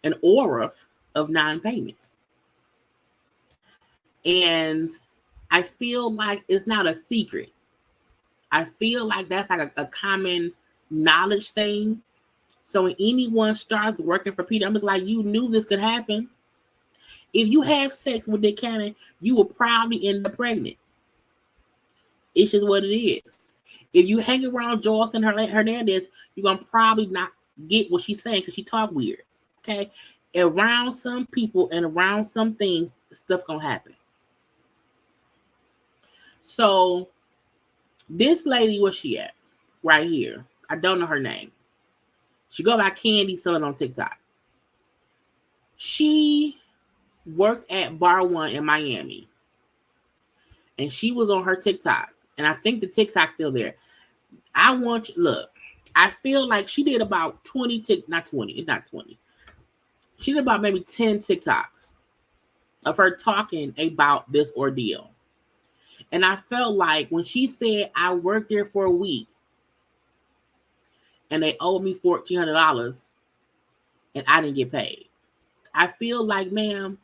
an aura of non-payments, and I feel like it's not a secret. I feel like that's like a common knowledge thing. So when anyone starts working for Peter, I'm like, you knew this could happen. If you have sex with Dick Cannon, you will probably end up pregnant. It's just what it is. If you hang around Jocelyn Hernandez, you're going to probably not get what she's saying because she talk weird. Okay? Around some people and around some things, stuff going to happen. So this lady, where's she at? Right here. I don't know her name. She go by Candy Selling on TikTok. She worked at Bar One in Miami. And she was on her TikTok. And I think the TikTok's still there. Look, I feel like she did about 20, not 20, it's not 20. She did about maybe 10 TikToks of her talking about this ordeal. And I felt like when she said, I worked there for a week and they owed me $1,400 and I didn't get paid. I feel like, ma'am,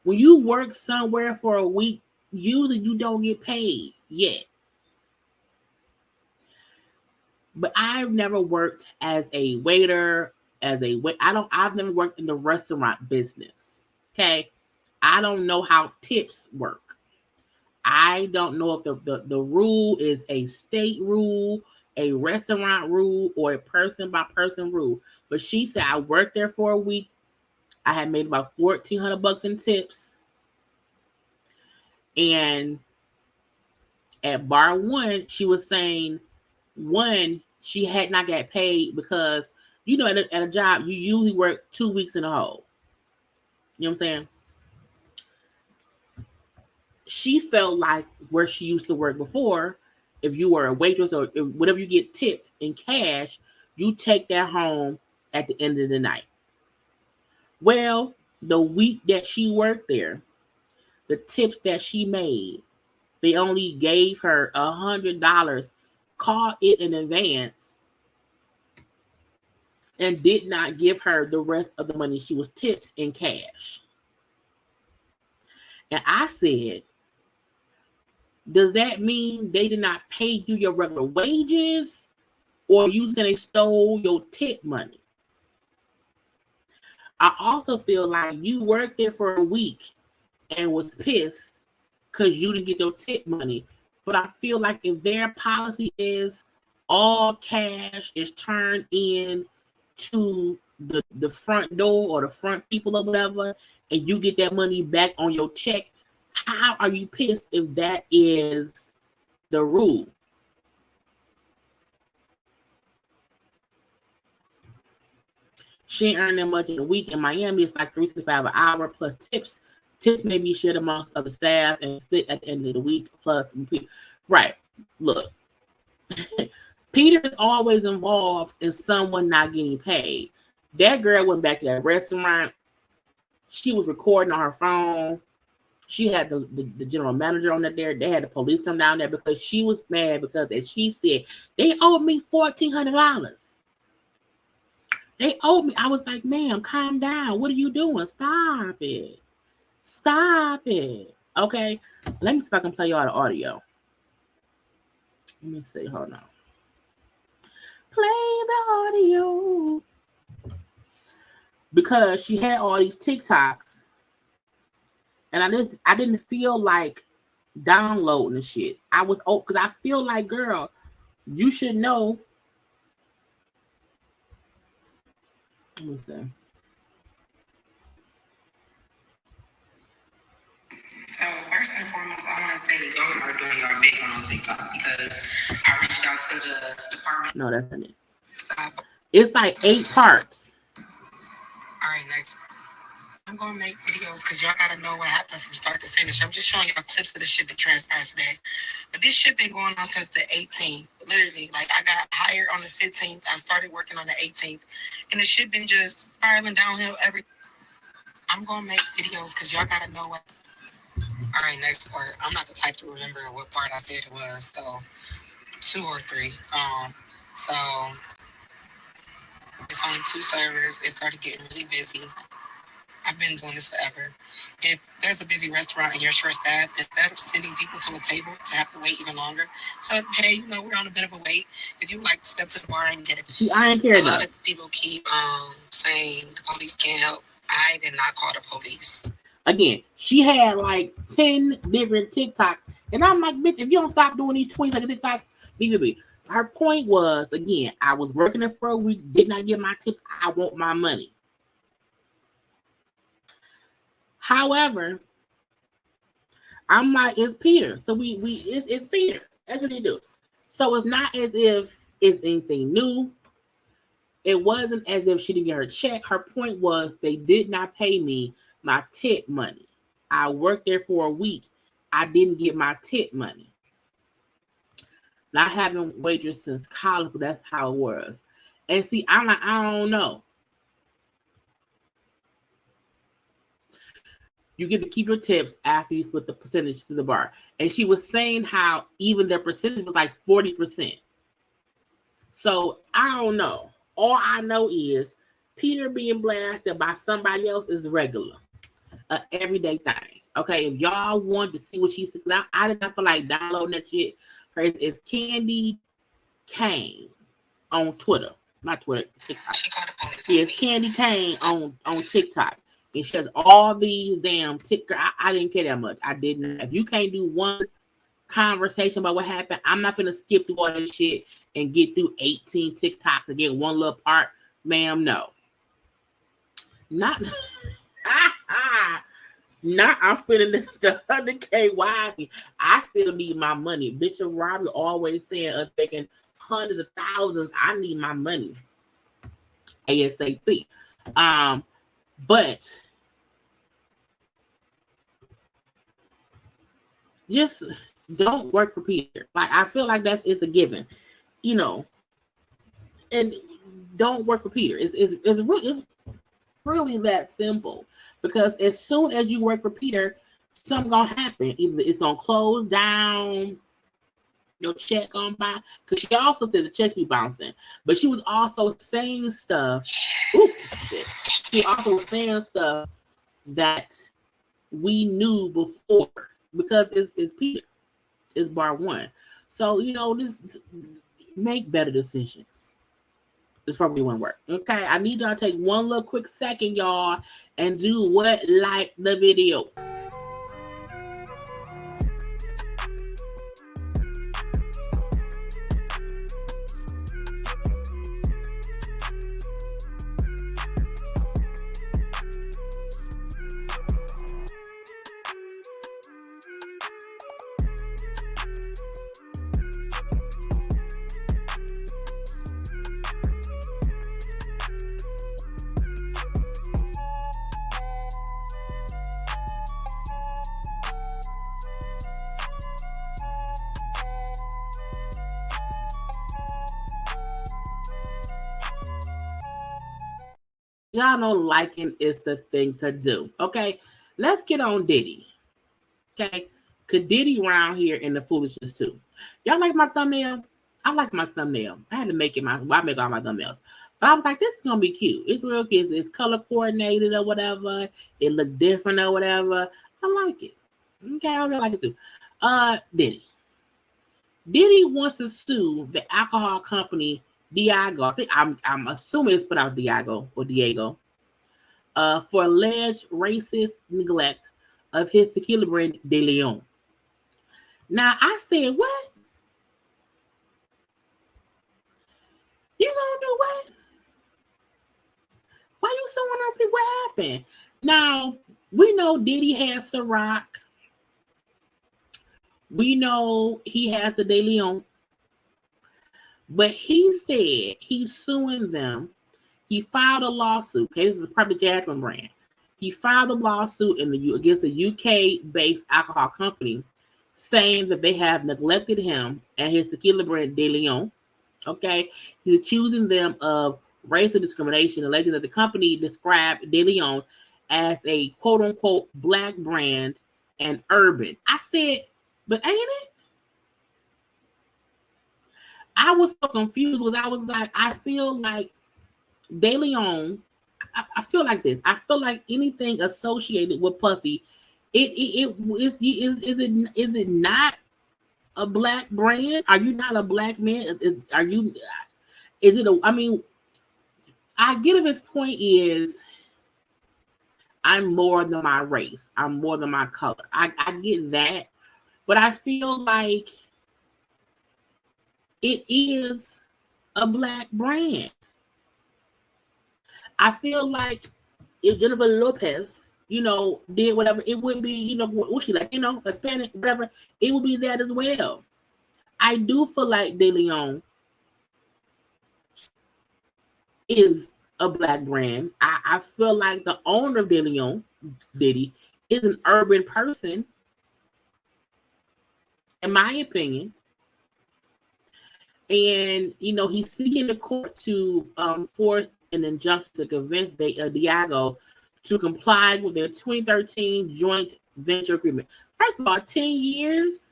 when you work somewhere for a week, usually you don't get paid yet. But I've never worked as a waiter, I've never worked in the restaurant business. Okay. I don't know how tips work. I don't know if the rule is a state rule, a restaurant rule, or a person by person rule. But she said, I worked there for a week. I had made about $1,400 in tips. And at Bar One, she was saying, one, she had not got paid because, at a job, you usually work 2 weeks in a hole. You know what I'm saying? she felt like where she used to work before, if you were a waitress or if, whatever you get tipped in cash, you take that home at the end of the night. Well, the week that she worked there, the tips that she made, they only gave her $100, called it in advance, and did not give her the rest of the money she was tipped in cash. And I said, does that mean they did not pay you your regular wages, or you saying they stole your tip money? I also feel like you worked there for a week and was pissed because you didn't get your tip money. But I feel like if their policy is all cash is turned in to the front door or the front people or whatever, and you get that money back on your check, how are you pissed if that is the rule? She ain't earning that much in a week. In Miami, it's like $3.65 an hour plus tips. Tips may be shared amongst other staff and split at the end of the week. Plus, right? Look, Peter is always involved in someone not getting paid. That girl went back to that restaurant. She was recording on her phone. She had the general manager on there. They had the police come down there because she was mad because, as she said, they owed me $1,400. They owed me. I was like, ma'am, calm down. What are you doing? Stop it. Stop it. Okay. Let me see if I can play y'all the audio. Let me see. Hold on. Play the audio. Because she had all these TikToks. And I didn't feel like downloading the shit. I was because I feel like, girl, you should know. Let me see. So first and foremost, I want to say y'all are doing y'all big one on TikTok because I reached out to the department. No, that's not it. So, it's like 8 parts. All right, next. I'm going to make videos because y'all got to know what happened from start to finish. I'm just showing y'all clips of the shit that transpired today. But this shit been going on since the 18th. Literally, like I got hired on the 15th. I started working on the 18th. And the shit been just spiraling downhill I'm going to make videos because y'all got to know what. All right, next part. I'm not the type to remember what part I said it was. So 2 or 3. So it's only 2 servers. It started getting really busy. I've been doing this forever. If there's a busy restaurant and you're short staffed, instead of sending people to a table to have to wait even longer, so hey, we're on a bit of a wait. If you would like to step to the bar and get it. See, I ain't care a lot of people keep saying the police can't help. I did not call the police. Again, she had like 10 different TikToks. And I'm like, bitch, if you don't stop doing these 20 second TikToks, leave it be. Her point was, again, I was working there for a week, did not get my tips. I want my money. However, I'm like, it's Peter. So it's Peter. That's what he do. So it's not as if it's anything new. It wasn't as if she didn't get her check. Her point was they did not pay me my tip money. I worked there for a week. I didn't get my tip money. Not having waitress since college, but that's how it was. And see, I'm like, I don't know. You get to keep your tips after you split the percentage to the bar. And she was saying how even their percentage was like 40%. So I don't know. All I know is Peter being blasted by somebody else is regular. An everyday thing. Okay, if y'all want to see what she said, I did not feel like downloading that shit. Hers is Candy Cane on Twitter. Not Twitter, TikTok. She is Candy Cane on TikTok. And she has all these damn TikTok. I didn't care that much. I didn't. If you can't do one conversation about what happened, I'm not gonna skip through all this shit and get through 18 TikToks to get one little part. Ma'am, no. Not I'm spending the 100K wisely. I still need my money. Bitch and Robbie always saying us taking hundreds of thousands. I need my money. ASAP. But just don't work for Peter. Like I feel like it's a given, you know. And don't work for Peter. It's really that simple. Because as soon as you work for Peter, something gonna happen. Either it's gonna close down, your check on by. Because she also said the checks be bouncing, but she was also saying stuff. Ooh, shit. She also was saying stuff that we knew before because it's Peter. It's bar one. So just make better decisions. It's probably won't work. Okay, I need y'all to take one little quick second, y'all, and do what? Like the video. Y'all know liking is the thing to do. Okay, let's get on Diddy. Okay, cause Diddy around here in the foolishness too. Y'all like my thumbnail? I like my thumbnail. I had to make it I make all my thumbnails. But I was like, this is gonna be cute. It's real cute. It's color coordinated or whatever. It look different or whatever. I like it. Okay, I really like it too. Diddy. Diddy wants to sue the alcohol company Diageo. I'm assuming it's put out Diego, for alleged racist neglect of his tequila brand De Leon. Now I said, what? You gonna do what? Why you suing on people? What happened? Now we know Diddy has Ciroc. We know he has the De Leon. But he said he's suing them. He filed a lawsuit. Okay, this is probably Jasmine brand. He filed a lawsuit against the UK-based alcohol company, saying that they have neglected him and his tequila brand De Leon. Okay, he's accusing them of racial discrimination, alleging that the company described De Leon as a quote-unquote black brand and urban. I said, but ain't it? I was so confused because I was like, I feel like De Leon, I feel like this. I feel like anything associated with Puffy, is it not a black brand? Are you not a black man? I mean, I get if his point is I'm more than my race. I'm more than my color. I get that. But I feel like it is a black brand. I feel like if Jennifer Lopez, did whatever, it would be, what she like, Hispanic, whatever, it would be that as well. I do feel like De Leon is a black brand. I feel like the owner of De Leon, Diddy, is an urban person, in my opinion. And he's seeking the court to force an injunction to convince Diageo to comply with their 2013 joint venture agreement. First of all, 10 years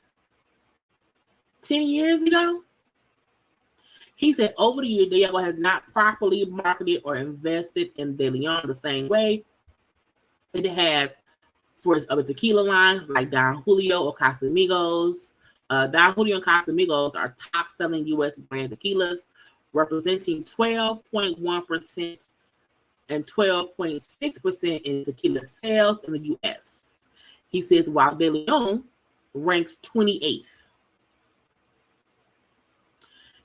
ago, he said over the years, Diageo has not properly marketed or invested in De Leon the same way it has for its other tequila line, like Don Julio or Casamigos. Don Julio and Casamigos are top-selling U.S. brand tequilas, representing 12.1% and 12.6% in tequila sales in the U.S. He says, while De Leon ranks 28th,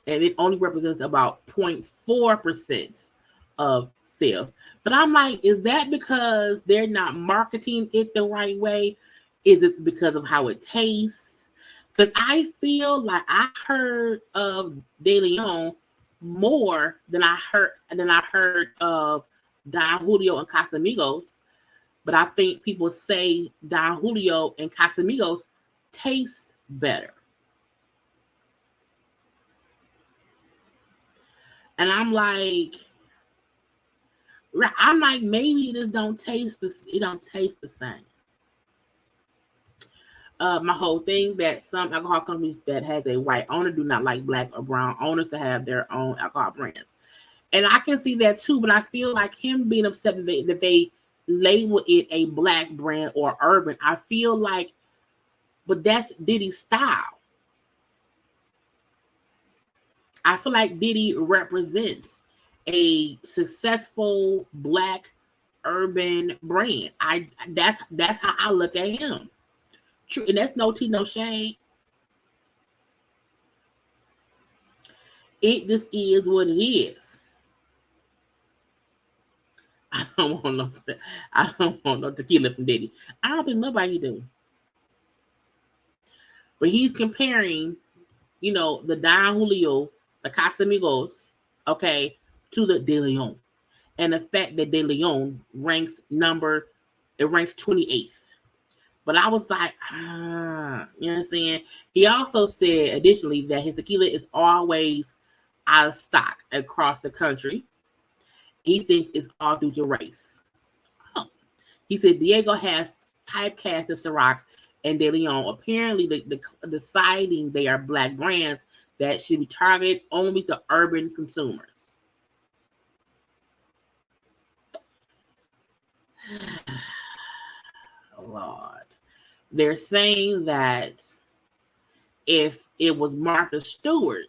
and it only represents about 0.4% of sales. But I'm like, is that because they're not marketing it the right way? Is it because of how it tastes? Because I feel like I heard of De Leon more than I heard of Don Julio and Casamigos. But I think people say Don Julio and Casamigos tastes better. And I'm like, maybe it just don't taste this. It don't taste the same. My whole thing that some alcohol companies that has a white owner do not like black or brown owners to have their own alcohol brands. And I can see that too, but I feel like him being upset that they label it a black brand or urban. I feel like, but that's Diddy's style. I feel like Diddy represents a successful black urban brand. That's how I look at him. True, and that's no tea, no shade. It just is what it is. I don't want no tequila from Diddy. I don't think nobody do. But he's comparing, the Don Julio, the Casamigos, okay, to the De Leon. And the fact that De Leon ranks 28th. But I was like, you know what I'm saying? He also said, additionally, that his tequila is always out of stock across the country. He thinks it's all due to race. Oh. He said Diego has typecast the Ciroc and De Leon, apparently deciding they are black brands that should be targeted only to urban consumers. Lord. They're saying that if it was Martha Stewart,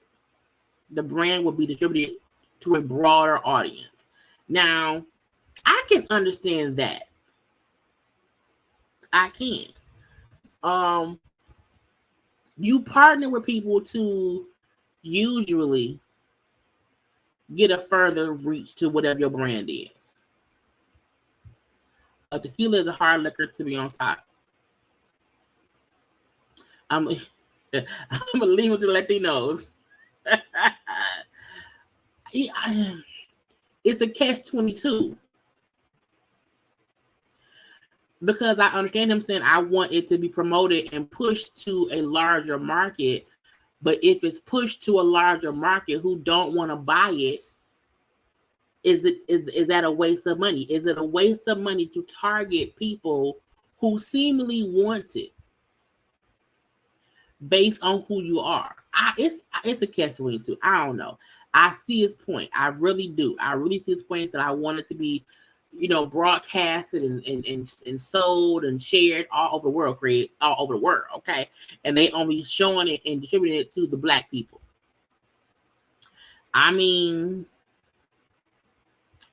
the brand would be distributed to a broader audience. Now, I can understand that. I can. You partner with people to usually get a further reach to whatever your brand is. A tequila is a hard liquor to be on top. I'm gonna leave it to Latinos. It's a catch-22. Because I understand him saying I want it to be promoted and pushed to a larger market. But if it's pushed to a larger market who don't want to buy it, is that a waste of money? Is it a waste of money to target people who seemingly want it based on who you are? It's a catch-22. I don't know. I see his point. I really do. I really see his point that I want it to be, broadcasted and sold and shared all over the world, okay? And they only showing it and distributing it to the black people. I mean,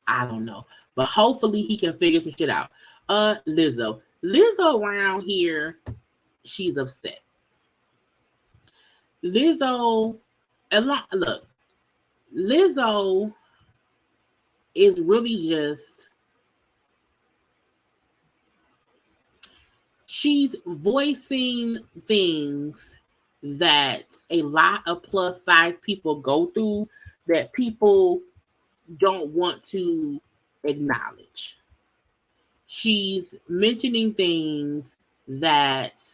I don't know. But hopefully he can figure some shit out. Lizzo around here, she's upset. Lizzo is really just, she's voicing things that a lot of plus size people go through that people don't want to acknowledge. She's mentioning things that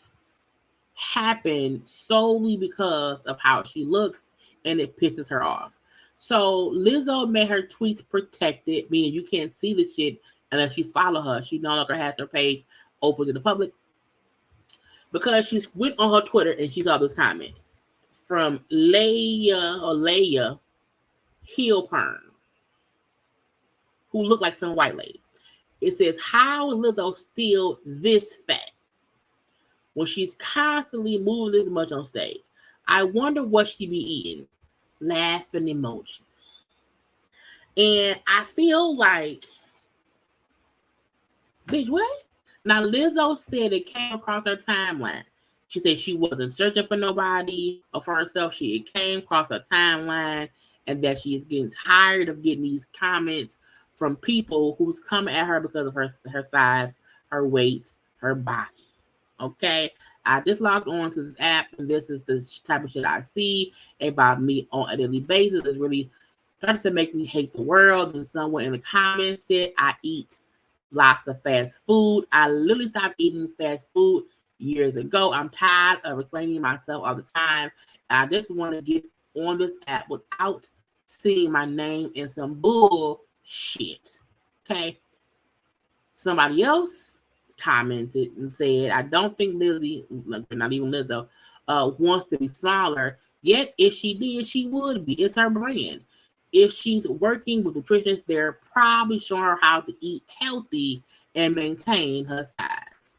happen solely because of how she looks, and it pisses her off. So Lizzo made her tweets protected, meaning you can't see the shit unless you follow her. She no longer has her page open to the public because she went on her Twitter and she saw this comment from Leia Heelpern, who looked like some white lady. It says, how is Lizzo still this fat when she's constantly moving this much on stage? I wonder what she be eating. Laughing emoji. And I feel like, bitch, what? Now, Lizzo said it came across her timeline. She said she wasn't searching for nobody or for herself. She came across her timeline and that she is getting tired of getting these comments from people who's coming at her because of her size, her weight, her body. Okay? I just logged on to this app, and this is the type of shit I see about me on a daily basis. It's really starting to make me hate the world. And someone in the comments said I eat lots of fast food. I literally stopped eating fast food years ago. I'm tired of explaining myself all the time. I just want to get on this app without seeing my name in some bullshit. Okay. Somebody else commented and said, I don't think Lizzie, not even Lizzo, wants to be smaller. Yet, if she did, she would be. It's her brand. If she's working with nutritionists, they're probably showing her how to eat healthy and maintain her size.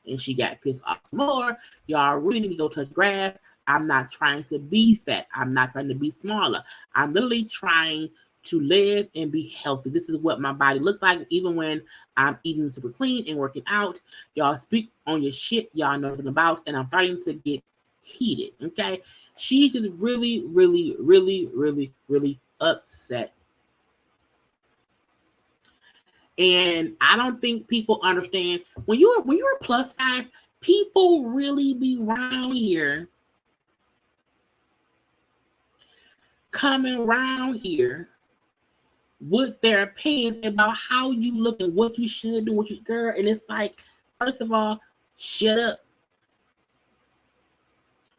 And she got pissed off some more. Y'all really need to go touch grass. I'm not trying to be fat. I'm not trying to be smaller. I'm literally trying to live and be healthy. This is what my body looks like, even when I'm eating super clean and working out. Y'all speak on your shit y'all know nothing about, and I'm starting to get heated, okay? She's just really, really, really, really, really upset. And I don't think people understand when you're plus size, people really be around here, coming around here with their opinions about how you look and what you should do, what you girl. And it's like, first of all, shut up.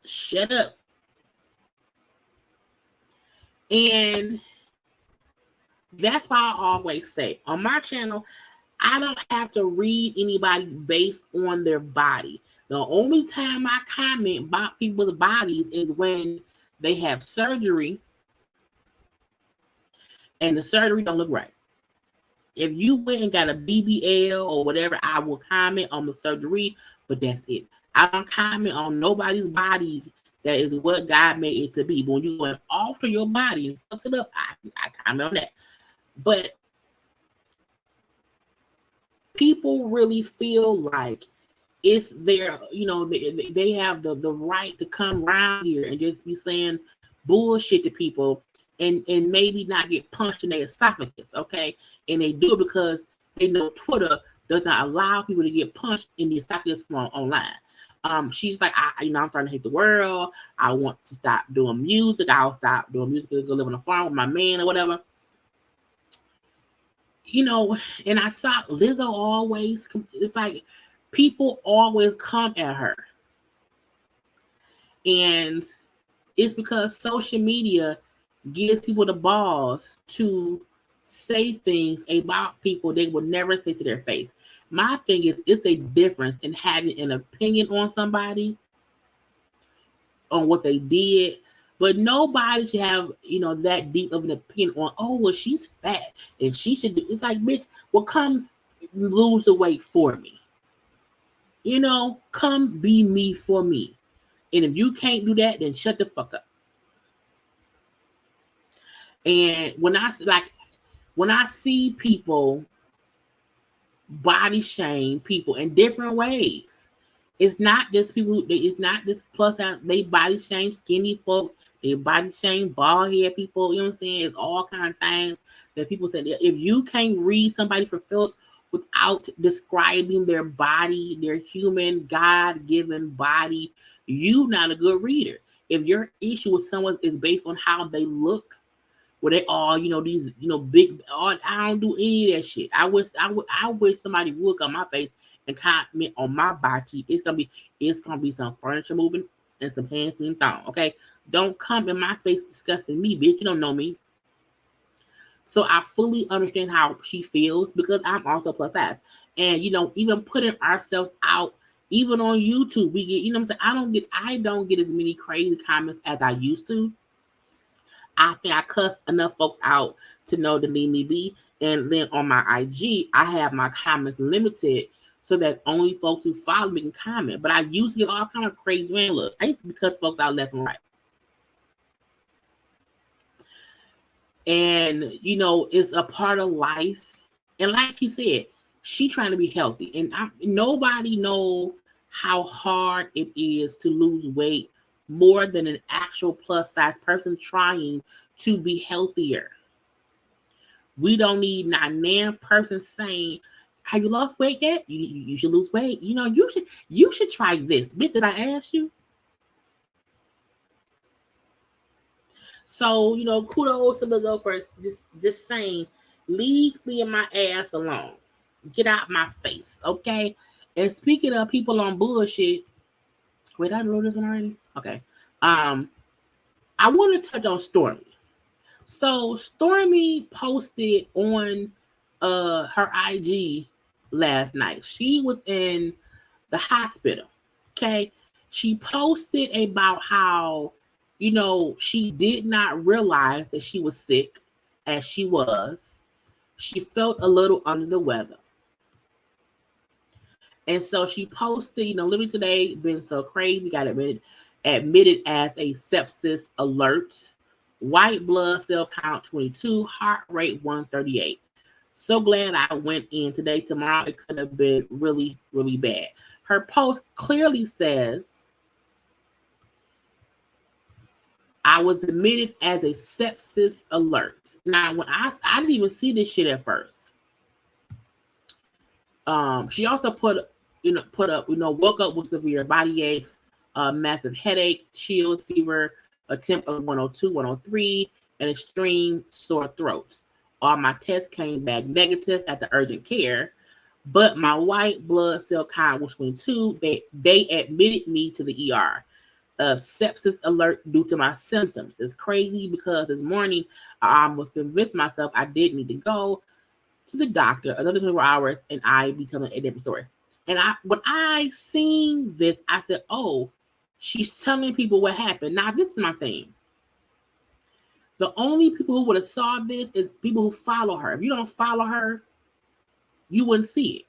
Shut up. And that's why I always say on my channel, I don't have to read anybody based on their body. The only time I comment about people's bodies is when they have surgery and the surgery don't look right. If you went and got a BBL or whatever, I will comment on the surgery, but that's it. I don't comment on nobody's bodies. That is what God made it to be. But when you go and alter your body and fucks it up, I comment on that. But people really feel like it's their, they have the right to come around here and just be saying bullshit to people and maybe not get punched in their esophagus, okay? And they do it because they know Twitter does not allow people to get punched in the esophagus from online. She's like, I'm starting to hate the world. I want to stop doing music. I'll stop doing music and go live on a farm with my man or whatever. And I saw Lizzo always, it's like people always come at her. And it's because social media gives people the balls to say things about people they would never say to their face. My thing is, it's a difference in having an opinion on somebody, on what they did, but nobody should have, that deep of an opinion on, oh, well, she's fat and she should do. It's like, bitch, well, come lose the weight for me. Come be me for me. And if you can't do that, then shut the fuck up. And when I see people body shame people in different ways, it's not just people. It's not just plus out. They body shame skinny folk. They body shame bald head people. You know what I'm saying? It's all kind of things that people say. If you can't read somebody for filth without describing their body, their human God-given body, you not a good reader. If your issue with someone is based on how they look, where they all, these, big, I don't do any of that shit. I wish somebody would come my face and comment on my body. It's gonna be some furniture moving and some hands being thrown. Okay, don't come in my space discussing me, bitch. You don't know me. So I fully understand how she feels because I'm also plus size, and even putting ourselves out, even on YouTube, we get, what I'm saying. I don't get as many crazy comments as I used to. I think I cuss enough folks out to know to leave me be. And then on my IG, I have my comments limited so that only folks who follow me can comment. But I used to get all kind of crazy man look. I used to cuss folks out left and right. And, it's a part of life. And like you said, she trying to be healthy. And nobody know how hard it is to lose weight more than an actual plus size person trying to be healthier. We don't need not man person saying, have you lost weight yet? You should lose weight. You should try this. Bitch, did I ask you? So, kudos to Lizzo for just saying, leave me and my ass alone. Get out my face, okay? And speaking of people on bullshit, wait, I know this one already. Okay. I want to touch on Stormi. So Stormi posted on her IG last night. She was in the hospital. Okay. She posted about how, she did not realize that she was sick as she was. She felt a little under the weather. And so she posted, literally today, been so crazy, got admitted as a sepsis alert. White blood cell count 22, heart rate 138. So glad I went in today. Tomorrow it could have been really, really bad. Her post clearly says, I was admitted as a sepsis alert. Now, when I didn't even see this shit at first. She also put up, woke up with severe body aches, massive headache, chills, fever, a temp of 102, 103, and extreme sore throats. All my tests came back negative at the urgent care, but my white blood cell count was 22. They admitted me to the ER. Sepsis alert due to my symptoms. It's crazy because this morning I almost convinced myself I did need to go to the doctor another 24 hours and I'd be telling a different story. And when I seen this, I said, oh, she's telling people what happened. Now, this is my thing. The only people who would have saw this is people who follow her. If you don't follow her, you wouldn't see it.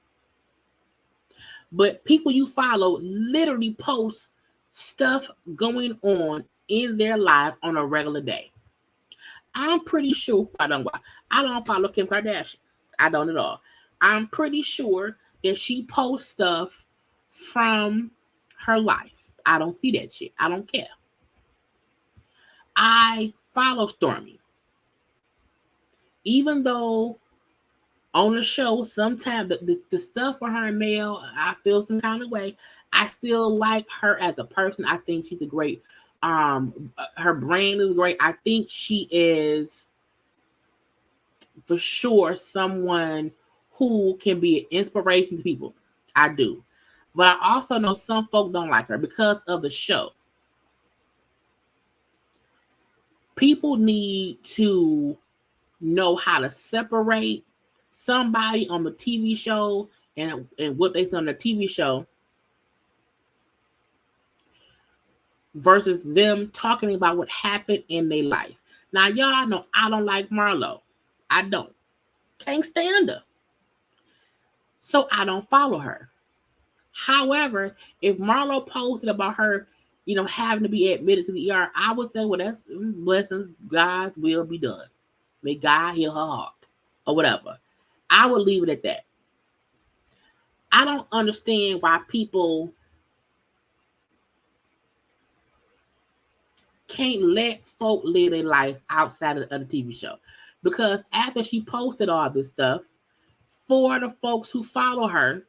But people you follow literally post stuff going on in their lives on a regular day. I'm pretty sure I don't follow Kim Kardashian. I don't at all. I'm pretty sure that she posts stuff from her life. I don't see that shit. I don't care. I follow Stormi. Even though on the show, sometimes the stuff for her and Mel, I feel some kind of way. I still like her as a person. I think she's a great, her brand is great. I think she is for sure someone who can be an inspiration to people. I do. But I also know some folk don't like her because of the show. People need to know how to separate somebody on the TV show and what they say on the TV show versus them talking about what happened in their life. Now, y'all know I don't like Marlo. I don't. Can't stand her. So I don't follow her. However, if Marlo posted about her, having to be admitted to the ER, I would say, well, that's blessings. God's will be done. May God heal her heart or whatever. I would leave it at that. I don't understand why people can't let folk live their life outside of the TV show. Because after she posted all this stuff, for the folks who follow her,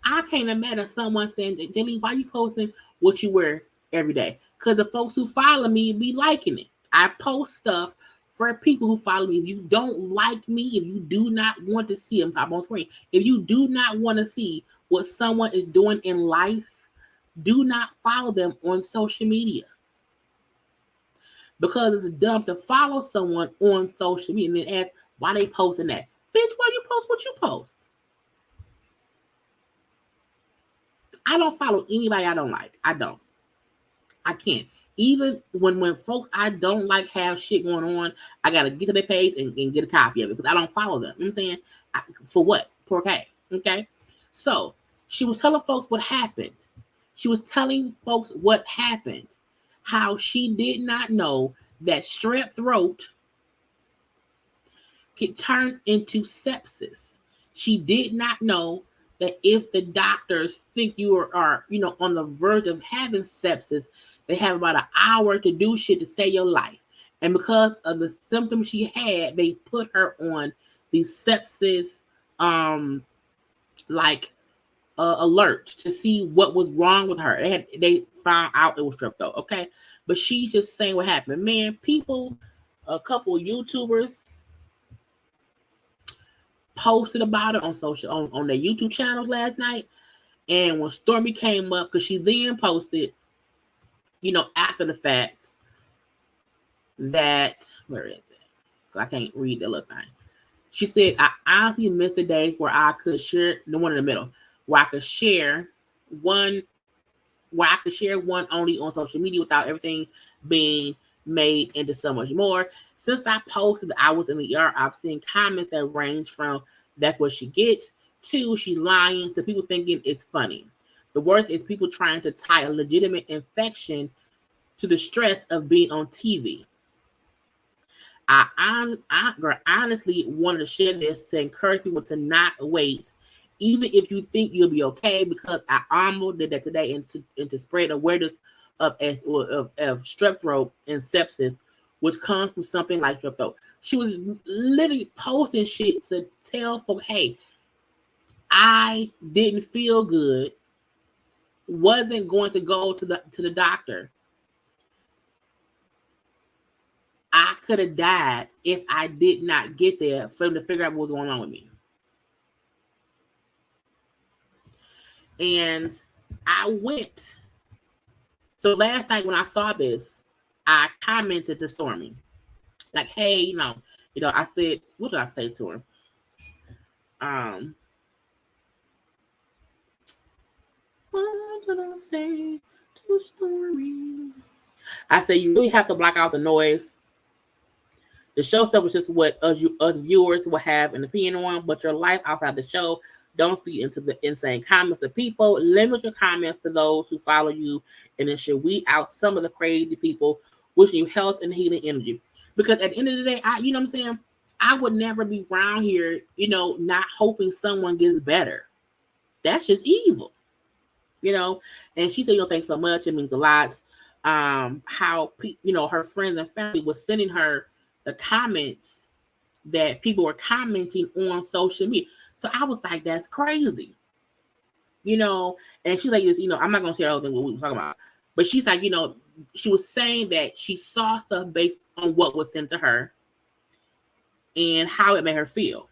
I can't imagine someone saying, Jaylee, why you posting what you wear every day? Because the folks who follow me be liking it. I post stuff for people who follow me. If you don't like me, if you do not want to see them pop on screen, if you do not want to see what someone is doing in life, do not follow them on social media. Because it's dumb to follow someone on social media and then ask why they posting that. Bitch, why you post what you post? I don't follow anybody I don't like. I don't. I can't. Even when folks I don't like have shit going on, I got to get to their page and get a copy of it because I don't follow them. You know what I'm saying? For what? Poor K. Okay? So, she was telling folks what happened. She was telling folks what happened. How she did not know that strep throat could turn into sepsis. She did not know that if the doctors think you are on the verge of having sepsis, they have about an hour to do shit to save your life. And because of the symptoms she had, they put her on the sepsis alert to see what was wrong with her. They found out it was strep throat. Okay, but she's just saying what happened. Man, people, a couple of YouTubers posted about it on on their YouTube channels last night. And when Stormi came up, because she then posted, after the facts, that, where is it? I can't read the little thing. She said, I honestly missed the days where I could share, the one in the middle, where I could share one only on social media without everything being made into so much more. Since I posted that I was in the ER, I've seen comments that range from that's what she gets to she's lying to people thinking it's funny. The worst is people trying to tie a legitimate infection to the stress of being on TV. I honestly wanted to share this to encourage people to not wait, even if you think you'll be okay, because I almost did that today and to spread awareness of strep throat and sepsis, which comes from something like strep throat. She was literally posting shit to tell folks, hey, I didn't feel good, wasn't going to go to the doctor. I could have died if I did not get there for them to figure out what was going on with me. And I went. So last night when I saw this, I commented to Stormi, like, hey, I said, what did I say to her? What did I say to Stormi? I said, you really have to block out the noise. The show stuff is just what us viewers will have an opinion on, but your life outside the show, don't feed into the insane comments of people. Limit your comments to those who follow you, and then should weed out some of the crazy people wishing you health and healing energy. Because at the end of the day, you know what I'm saying? I would never be around here, not hoping someone gets better. That's just evil, And she said, thanks so much. It means a lot. How, her friends and family was sending her the comments that people were commenting on social media. So I was like, that's crazy. And she's like, I'm not going to share everything what we were talking about. But she's like, she was saying that she saw stuff based on what was sent to her and how it made her feel.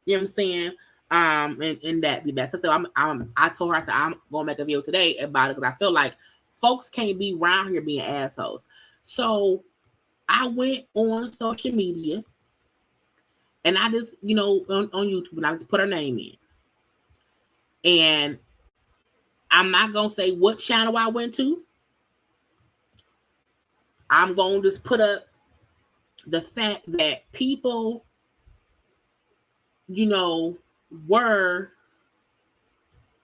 You know what I'm saying? And that. So I told her, I said, I'm going to make a video today about it because I feel like folks can't be around here being assholes. So I went on social media and I just, on YouTube, and I just put her name in. And I'm not going to say what channel I went to. I'm going to just put up the fact that people, were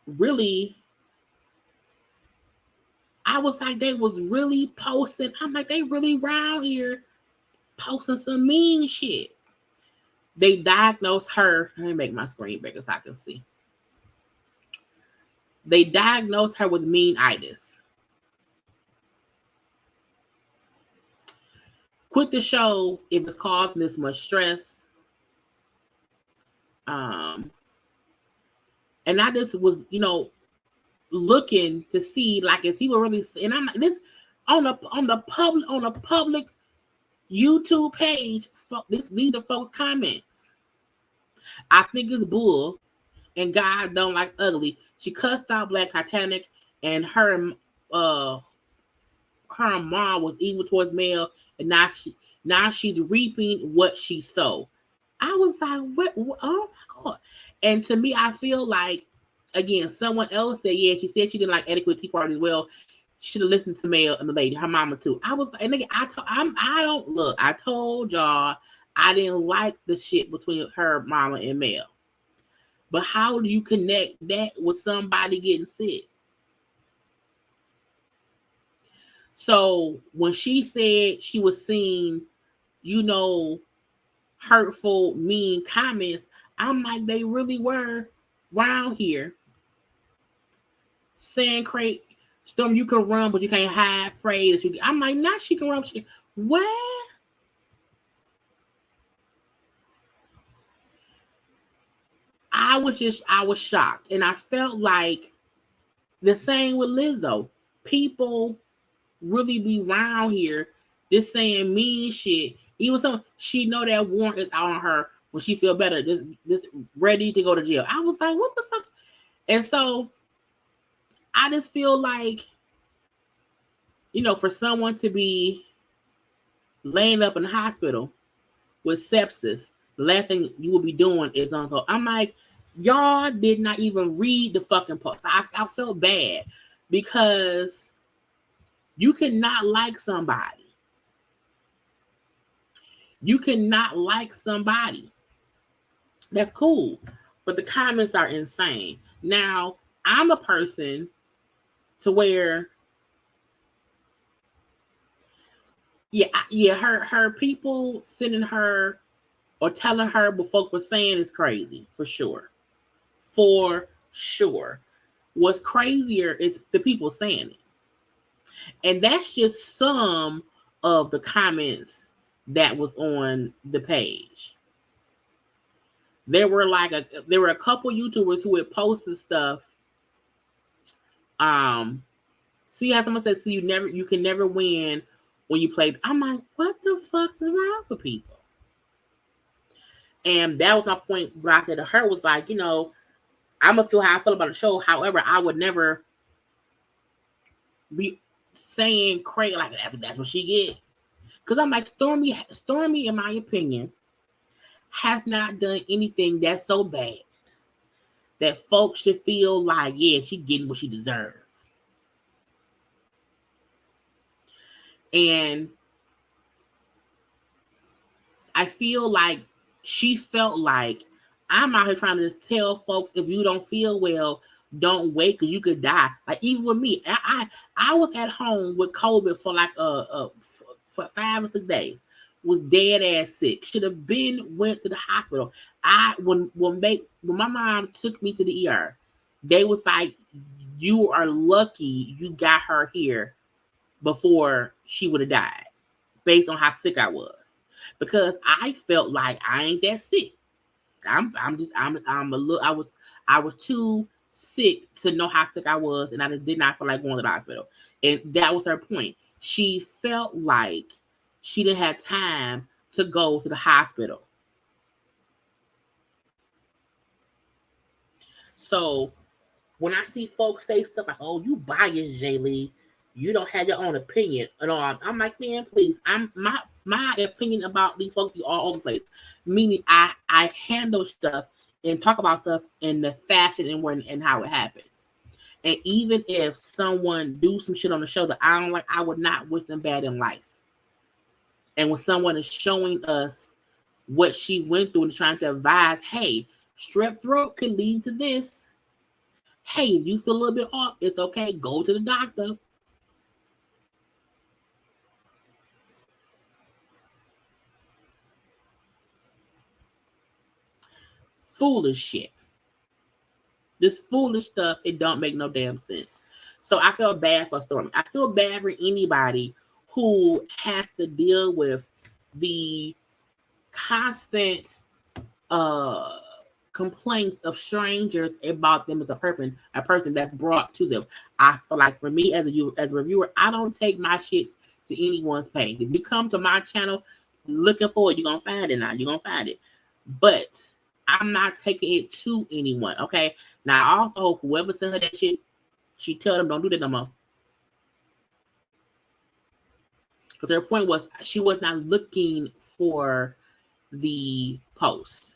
really, I was like, they was really posting. I'm like, they really around here posting some mean shit. They diagnosed her. Let me make my screen bigger so I can see. They diagnosed her with mean-itis. Quit the show if it's causing this much stress. And I just was, looking to see like if people really, and I'm this on the public YouTube page. These are folks' comments. I think it's bull, and God don't like ugly. She cussed out Black Titanic, and her mom was evil towards Mel, and now she's reaping what she sowed. I was like, what? Oh my God! And to me, I feel like, again, someone else said, yeah, she said she didn't like Etiquette Tea Party as well. She should have listened to Mel and the lady, her mama too. I was, and again, I told y'all I didn't like the shit between her mama and Mel. But how do you connect that with somebody getting sick? So when she said she was seeing, hurtful, mean comments, I'm like, they really were around here saying, "Crate, Storm, you can run, but you can't hide. Pray that you." I'm like, not she can run. What? I was shocked, and I felt like the same with Lizzo. People really be around here just saying mean shit. Even some she know that warrant is out on her when she feel better, this ready to go to jail. I was like, what the fuck? And so I just feel like, for someone to be laying up in the hospital with sepsis, the last thing you will be doing is on. So I'm like, y'all did not even read the fucking post. I felt bad because you cannot like somebody. You cannot like somebody. That's cool. But the comments are insane. Now, I'm a person to where, her people sending her or telling her what folks were saying is crazy, for sure. For sure. What's crazier is the people saying it. And that's just some of the comments that was on the page. There were a couple YouTubers who had posted stuff. See how someone said, you can never win when you play. I'm like, what the fuck is wrong with people? And that was my point. What I said to her was like, I'm gonna feel how I feel about the show. However, I would never be saying crazy like that's what she get. Because I'm like, Stormi, in my opinion, has not done anything that's so bad that folks should feel like, yeah, she's getting what she deserves. And I feel like she felt like, I'm out here trying to just tell folks, if you don't feel well, don't wait because you could die. Like, even with me, I was at home with COVID for like for 5 or 6 days. Was dead ass sick. Should have went to the hospital. When my mom took me to the ER, they was like, you are lucky you got her here before she would have died, based on how sick I was. Because I felt like I ain't that sick. I was too sick to know how sick I was, and I just did not feel like going to the hospital. And that was her point. She felt like she didn't have time to go to the hospital. So when I see folks say stuff like, "Oh, you biased, Jaylee, you don't have your own opinion," and all, I'm like, man, please. My opinion about these folks be all over the place. Meaning, I handle stuff and talk about stuff in the fashion and how it happens. And even if someone do some shit on the show that I don't like, I would not wish them bad in life. And when someone is showing us what she went through and trying to advise, hey, strep throat can lead to this. Hey, if you feel a little bit off, it's okay. Go to the doctor. Foolish shit. This foolish stuff, it don't make no damn sense. So I feel bad for Stormi. I feel bad for anybody who has to deal with the constant complaints of strangers about them as a person that's brought to them. I feel like for me as a reviewer, I don't take my shit to anyone's page. If you come to my channel looking for it, you're gonna find it now. You're gonna find it. But I'm not taking it to anyone, okay? Now, I also hope whoever sent her that shit, she tell them don't do that no more. Because their point was she was not looking for the post.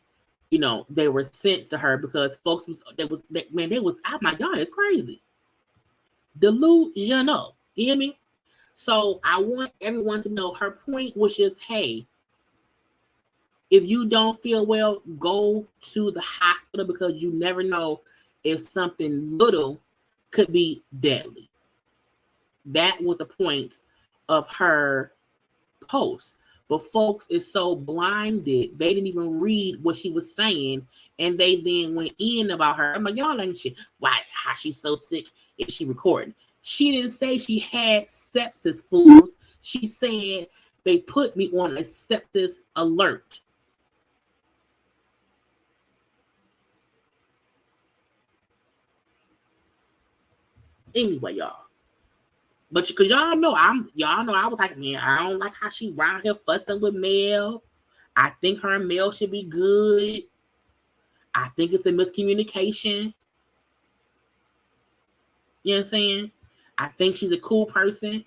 They were sent to her because folks I'm like, y'all, it's crazy. Delusional. You hear me? So I want everyone to know her point was just, hey, if you don't feel well, go to the hospital because you never know if something little could be deadly. That was the point of her post. But folks is so blinded, they didn't even read what she was saying, and they then went in about her. I'm like, y'all ain't shit. Why? How she's so sick? Is she recording? She didn't say she had sepsis, fools. She said they put me on a sepsis alert. Anyway, y'all. But because y'all know I was like, man, I don't like how she around here fussing with Mel. I think her and Mel should be good. I think it's a miscommunication. You know what I'm saying? I think she's a cool person.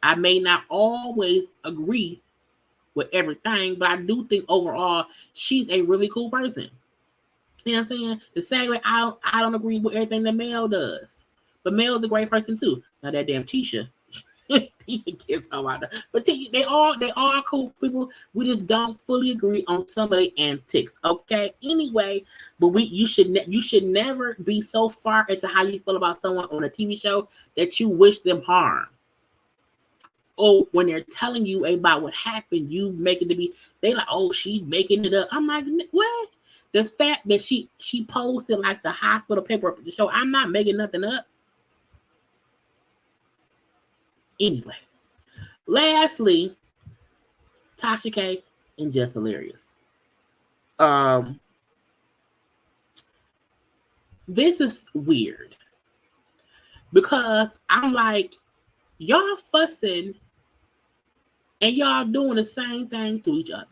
I may not always agree with everything, but I do think overall she's a really cool person. You know what I'm saying? The same way I don't agree with everything that Mel does. But Mel's a great person too. Now that damn Tisha. Tisha gets so out of, but they all cool people. We just don't fully agree on some of the antics. Okay. Anyway, but you should never be so far into how you feel about someone on a TV show that you wish them harm. Oh, when they're telling you about what happened, you make it to be, they like, oh, she's making it up. I'm like, what? The fact that she posted like the hospital paperwork to show I'm not making nothing up. Anyway, lastly, Tasha K and Jess Hilarious. This is weird because I'm like, y'all fussing and y'all doing the same thing to each other.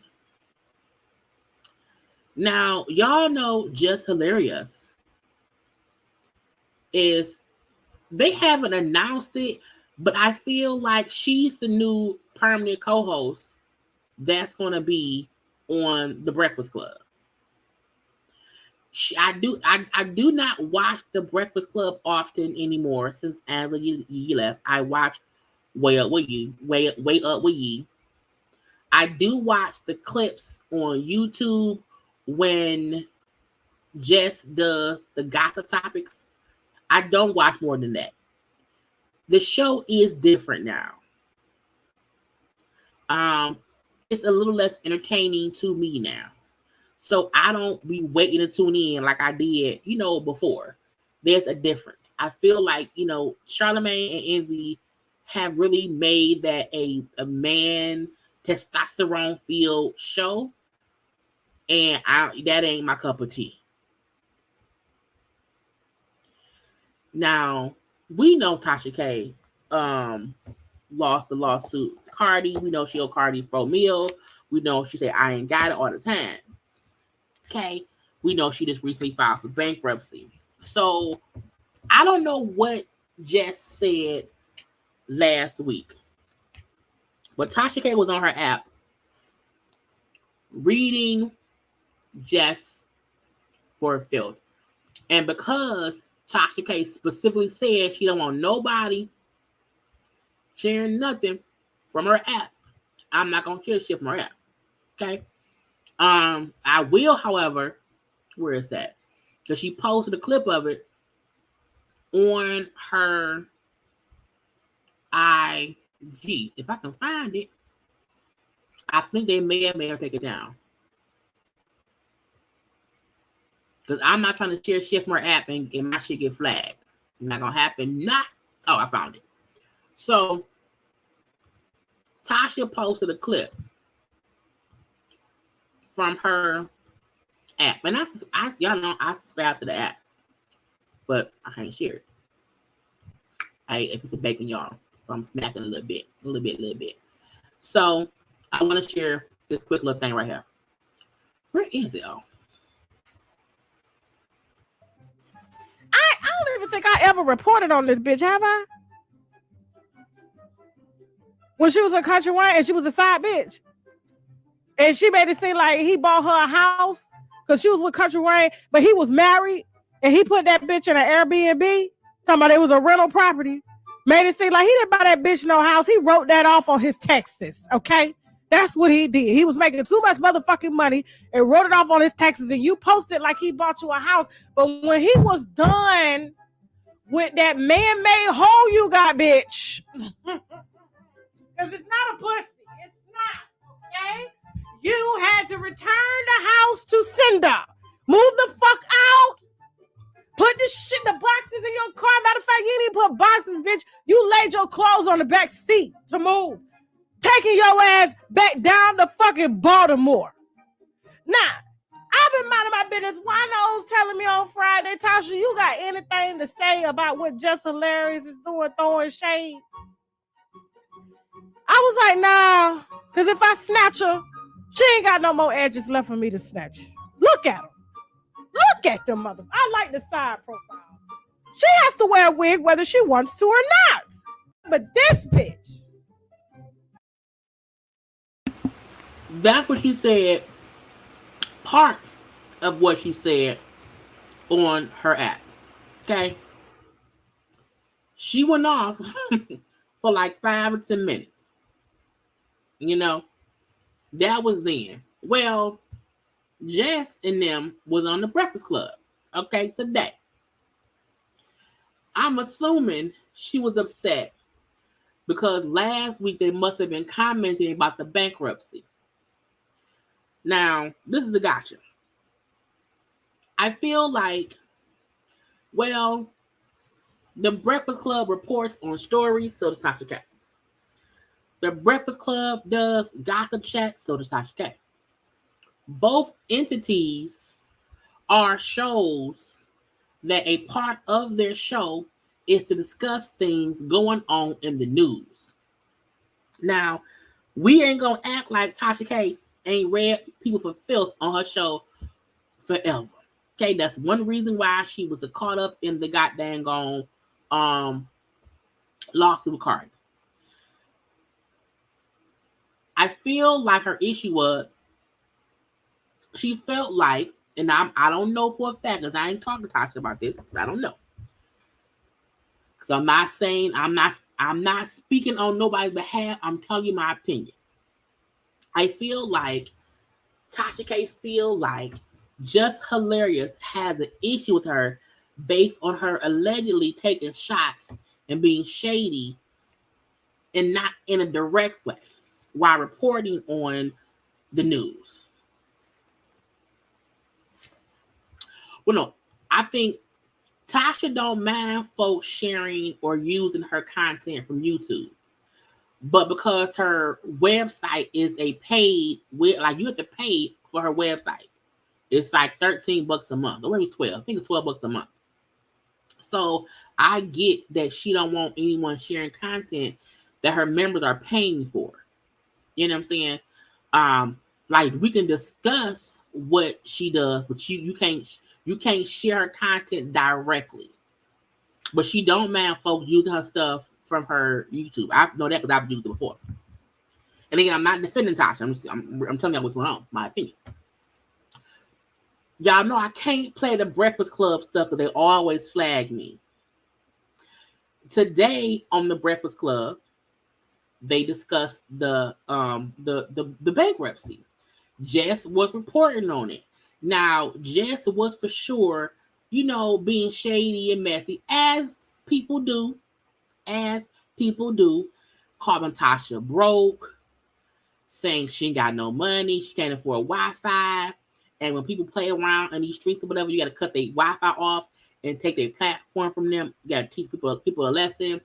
Now, y'all know Jess Hilarious is, they haven't announced it, but I feel like she's the new permanent co-host that's going to be on The Breakfast Club. I do not watch The Breakfast Club often anymore since Angela you left. I watch Way Up With You. I do watch the clips on YouTube when Jess does the gossip topics. I don't watch more than that. The show is different now. It's a little less entertaining to me now. So I don't be waiting to tune in like I did, before. There's a difference. I feel like, Charlamagne and Envy have really made that a man testosterone filled show. And that ain't my cup of tea. Now, we know Tasha K lost the lawsuit to Cardi. We know she owed Cardi $4 million. We know she said, I ain't got it all the time. Okay. We know she just recently filed for bankruptcy. So I don't know what Jess said last week, but Tasha K was on her app reading Jess for filth. And because Tasha K specifically said she don't want nobody sharing nothing from her app, I'm not going to share shit from her app. Okay. I will, however, where is that? Because she posted a clip of it on her IG. If I can find it, I think they may have made her take it down. Because I'm not trying to share shit from her app and my shit get flagged. Not going to happen. Oh, I found it. So, Tasha posted a clip from her app. And y'all know I subscribe to the app. But I can't share it. If it's a bacon, y'all. So I'm smacking a little bit. So, I want to share this quick little thing right here. Where is it? Oh. I don't even think I ever reported on this bitch, have I? When she was a country wife and she was a side bitch. And she made it seem like he bought her a house because she was with Country Wayne, but he was married and he put that bitch in an Airbnb, talking about it was a rental property. Made it seem like he didn't buy that bitch no house. He wrote that off on his taxes, okay? That's what he did. He was making too much motherfucking money and wrote it off on his taxes, and you posted like he bought you a house. But when he was done with that man-made hole you got, bitch, because it's not a pussy. It's not, okay? You had to return the house to sender. Move the fuck out. Put the boxes in your car. Matter of fact, you didn't put boxes, bitch. You laid your clothes on the back seat to move. Taking your ass back down to fucking Baltimore. Now, I've been minding my business. Why was telling me on Friday, Tasha, you got anything to say about what Jess Hilarious is doing, throwing shade? I was like, nah, because if I snatch her, She ain't got no more edges left for me to snatch. Look at them. Look at them, mother. I like the side profile. She has to wear a wig whether she wants to or not. But this bitch. That's what she said. Part of what she said on her app. Okay. She went off for like 5 or 10 minutes. You know, that was then. Well, Jess and them was on the Breakfast Club. Okay, today. I'm assuming she was upset because last week they must have been commenting about the bankruptcy. Now, this is the gotcha. I feel like, well, the Breakfast Club reports on stories, so does Tasha K. The Breakfast Club does gossip chat, so does Tasha K. Both entities are shows that a part of their show is to discuss things going on in the news. Now, we ain't gonna act like Tasha K ain't read People for Filth on her show forever. Okay, that's one reason why she was caught up in the goddamn lawsuit with Cardi. I feel like her issue was she felt like, and I don't know for a fact because I ain't talking to Tasha about this. I don't know. So I'm not saying I'm not speaking on nobody's behalf. I'm telling you my opinion. I feel like Tasha K feel like Just Hilarious has an issue with her based on her allegedly taking shots and being shady and not in a direct way while reporting on the news. Well, no, I think Tasha don't mind folks sharing or using her content from YouTube. But because her website is a paid, like you have to pay for her website. It's like $13 a month. Or maybe 12. I think it's $12 a month. So I get that she don't want anyone sharing content that her members are paying for. You know what I'm saying? Like we can discuss what she does, but you can't share her content directly. But she don't mind folks using her stuff from her YouTube. I know that because I've used it before. And again, I'm not defending Tasha. I'm telling you what's going on, my opinion. Y'all know I can't play the Breakfast Club stuff because they always flag me. Today on the Breakfast Club, they discussed the bankruptcy. Jess was reporting on it. Now, Jess was for sure, being shady and messy, as people do, calling Tasha broke, saying she ain't got no money, she can't afford Wi-Fi, and when people play around in these streets or whatever, you got to cut their Wi-Fi off and take their platform from them. You got to teach people a lesson.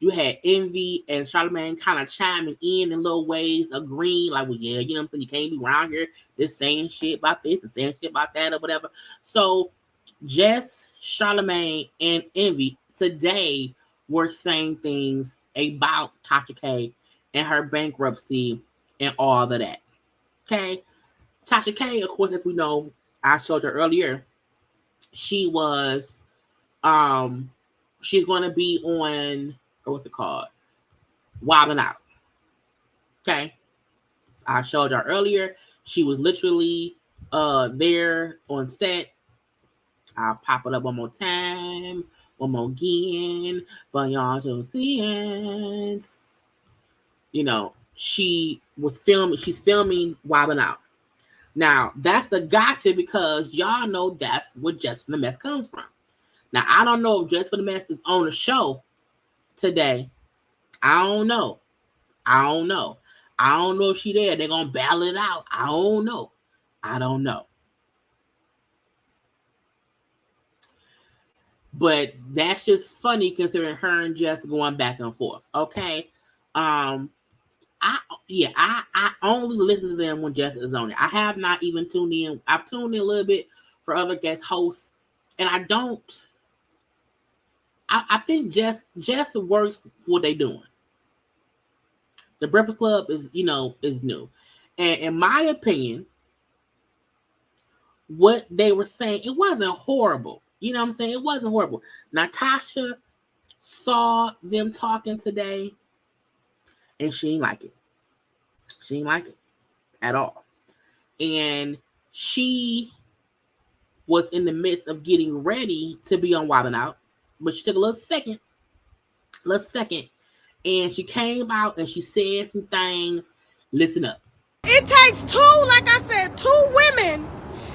You had Envy and Charlamagne kind of chiming in little ways, agreeing, like, well, yeah, you know what I'm saying? You can't be around here just saying shit about this and saying shit about that or whatever. So Jess, Charlamagne, and Envy today were saying things about Tasha K and her bankruptcy and all of that. Okay? Tasha K, of course, as we know, I showed her earlier, she was, she's going to be on, what's it called? Wild 'N Out. Okay? I showed her earlier. She was literally there on set. I'll pop it up one more time. One more again for y'all to see it. She was filming. She's filming Wild 'N Out. Now, that's a gotcha because y'all know that's where Jess for the Mess comes from. Now, I don't know if Jess for the Mess is on the show today. I don't know. I don't know if she there. They're going to battle it out. I don't know. But that's just funny considering her and Jess going back and forth. Okay. I only listen to them when Jess is on it. I have not even tuned in. I've tuned in a little bit for other guest hosts, and I don't. I think Jess works for what they're doing. The Breakfast Club is new, And in my opinion, what they were saying, it wasn't horrible. You know what I'm saying? It wasn't horrible. Natasha saw them talking today, and she didn't like it. She didn't like it at all. And she was in the midst of getting ready to be on Wild 'N Out, but she took a little second, and she came out and she said some things. Listen up. It takes two, like I said, two women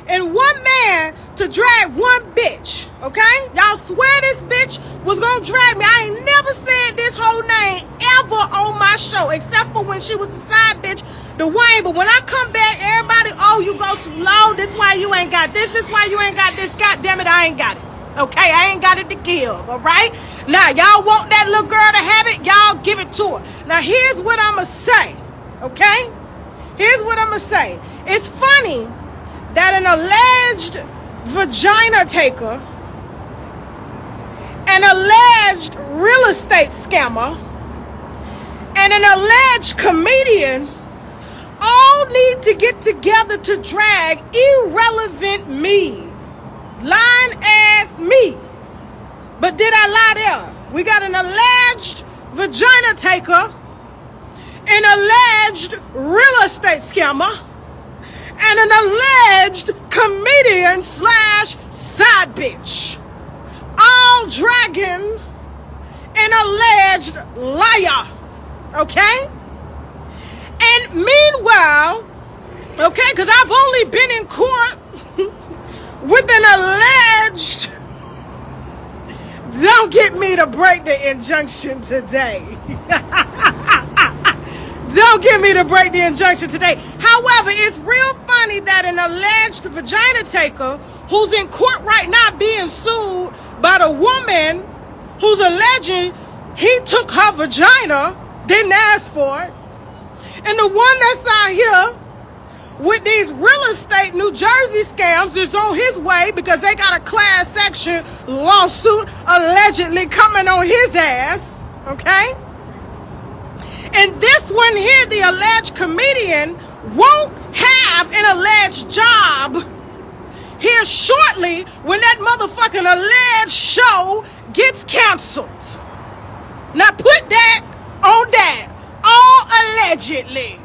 and one man to drag one bitch, okay? Y'all swear this bitch was gonna drag me. I ain't never said this whole name ever on my show, except for when she was a side bitch, Dwayne. But when I come back, everybody, oh, you go too low. This why you ain't got this. This why you ain't got this. God damn it, I ain't got it. Okay, I ain't got it to give, all right? Now, y'all want that little girl to have it? Y'all give it to her. Now, here's what I'ma say, okay? Here's what I'ma say. It's funny that an alleged vagina taker, an alleged real estate scammer, and an alleged comedian all need to get together to drag irrelevant me. Lying ass me. But did I lie there? We got an alleged vagina taker, an alleged real estate scammer, and an alleged comedian slash side bitch. All dragging an alleged liar. Okay? And meanwhile, okay, because I've only been in court with an alleged, don't get me to break the injunction today. Don't get me to break the injunction today. However, it's real funny that an alleged vagina taker who's in court right now being sued by the woman who's alleging he took her vagina, didn't ask for it, and the one that's out here with these real estate New Jersey scams is on his way because they got a class action lawsuit allegedly coming on his ass, okay? And this one here, the alleged comedian, won't have an alleged job here shortly when that motherfucking alleged show gets canceled. Now put that on that. All allegedly.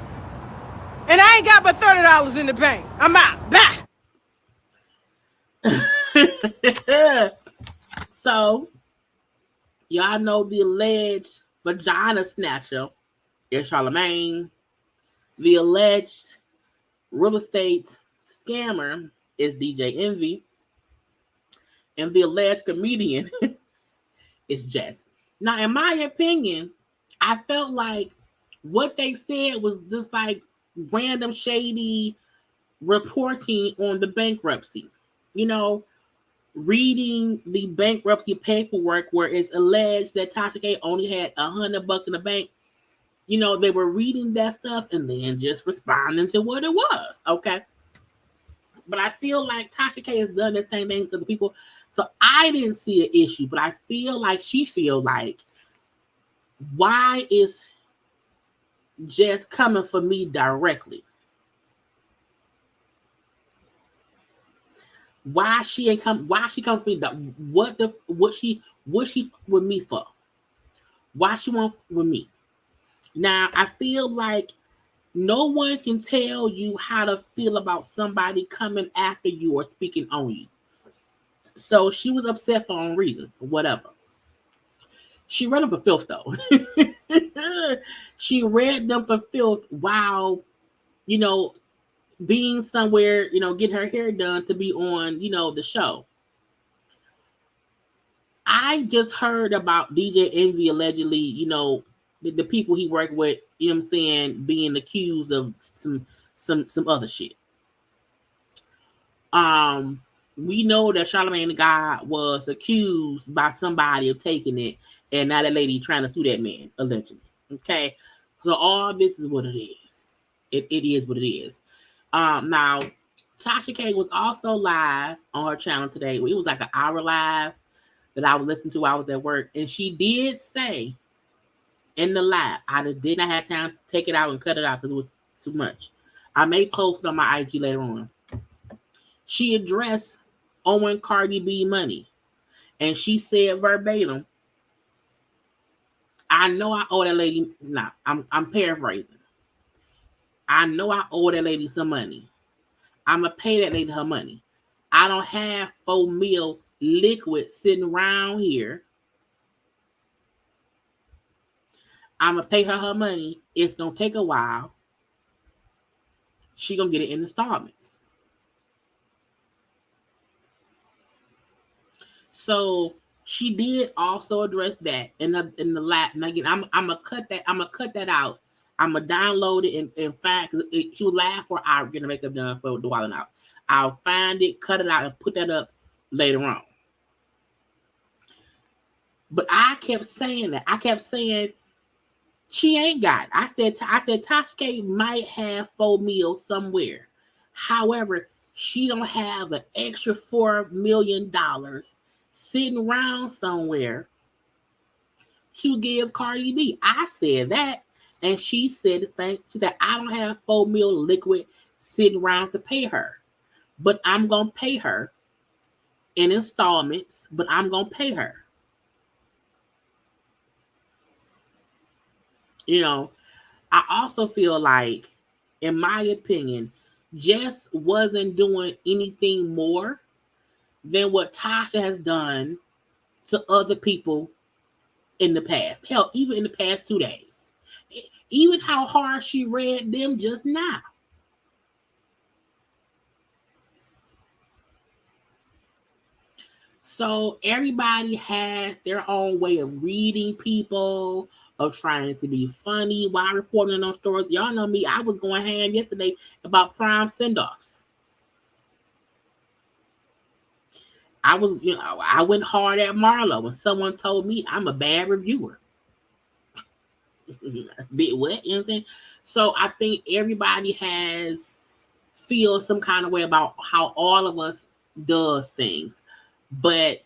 And I ain't got but $30 in the bank. I'm out. Bye. So, y'all know the alleged vagina snatcher is Charlamagne. The alleged real estate scammer is DJ Envy. And the alleged comedian is Jess. Now, in my opinion, I felt like what they said was just like random shady reporting on the bankruptcy. You know, reading the bankruptcy paperwork where it's alleged that Tasha K only had $100 in the bank. You know, they were reading that stuff and then just responding to what it was. Okay. But I feel like Tasha K has done the same thing to the people. So I didn't see an issue, but I feel like she feel like, why is Jess coming for me directly? Why she ain't come? Why she come for me? What she with me for? Why she want with me? Now I feel like no one can tell you how to feel about somebody coming after you or speaking on you. So she was upset for her own reasons, whatever. She read them for filth though. She read them for filth while, you know, being somewhere, you know, getting her hair done to be on, you know, the show. I just heard about DJ Envy allegedly, you know, the people he worked with, you know what I'm saying, being accused of some other shit. We know that Charlamagne the God was accused by somebody of taking it, and now that lady trying to sue that man, allegedly. Okay, so all this is what it is. It is what it is. Now, Tasha K was also live on her channel today. It was like an hour live that I was listening to while I was at work, and she did say in the live, I just did not have time to take it out and cut it out because it was too much. I may post it on my IG later on. She addressed owing Cardi B money. And she said verbatim, I know I owe that lady. Nah, I'm paraphrasing. I know I owe that lady some money. I'ma pay that lady her money. I don't have $4 million liquid sitting around here. I'ma pay her money. It's gonna take a while. She gonna get it in installments. So she did also address that in the last. And again, I'm gonna cut that out. I'm gonna download it and in fact, she was live for an hour getting makeup done for the Wild Out. I'll find it, cut it out, and put that up later on. But I kept saying that. I kept saying she ain't got it. I said Tasha K might have $4 million somewhere. However, she don't have an extra $4 million sitting around somewhere to give Cardi B. I said that, and she said the same. She said, I don't have $4 million liquid sitting around to pay her, but I'm gonna pay her in installments. But I'm gonna pay her. You know, I also feel like, in my opinion, Jess wasn't doing anything more than what Tasha has done to other people in the past. Hell, even in the past 2 days. Even how hard she read them just now. So everybody has their own way of reading people, of trying to be funny while reporting on stories. Y'all know me. I was going ham yesterday about prom send-offs. I went hard at Marlo when someone told me I'm a bad reviewer. Bit what? You know what I'm saying? So I think everybody feels some kind of way about how all of us does things. But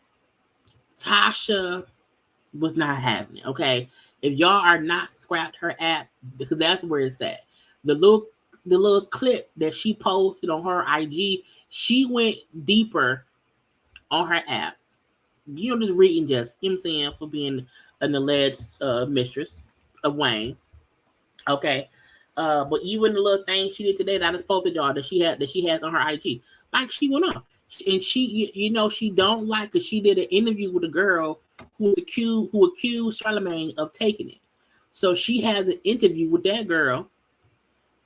Tasha was not having it, okay? If y'all are not subscribed to her app, because that's where it's at. The little clip that she posted on her IG, she went deeper on her app. You know, just reading Jess, you know what I'm saying, for being an alleged mistress of Wayne. Okay. But even the little thing she did today that I just posted y'all that she has on her IG, like she went off. And she, she don't like, because she did an interview with a girl who accused Charlamagne of taking it. So she has an interview with that girl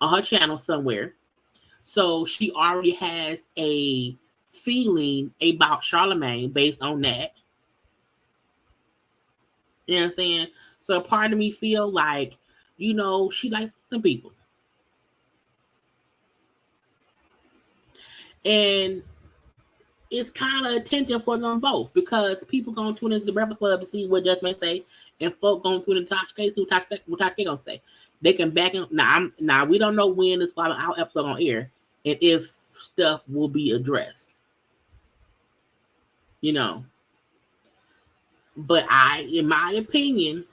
on her channel somewhere. So she already has a feeling about Charlamagne based on that. You know what I'm saying? So part of me feel like, she likes some people. And it's kind of attention for them both, because people going to tune into the Breakfast Club to see what Jess may say, and folk going to tune into Tasha K, see what Tasha K going to say. They can back in. Now, we don't know when this Wild Out episode on air, and if stuff will be addressed. But in my opinion,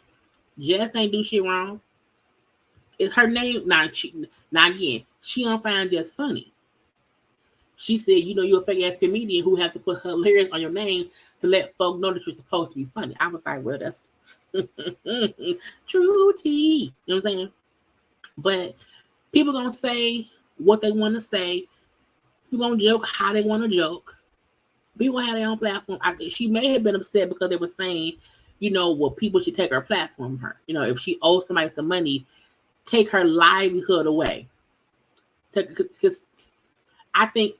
Jess ain't do shit wrong. It's her name. Now again, she don't find Jess funny. She said, you're a fake ass comedian who has to put her lyrics on your name to let folk know that you're supposed to be funny. I was like, well, that's true tea. You know what I'm saying? But people gonna say what they want to say. People gonna joke how they want to joke. People have their own platform. She may have been upset because they were saying, people should take her platform from her. If she owes somebody some money, take her livelihood away. Because I think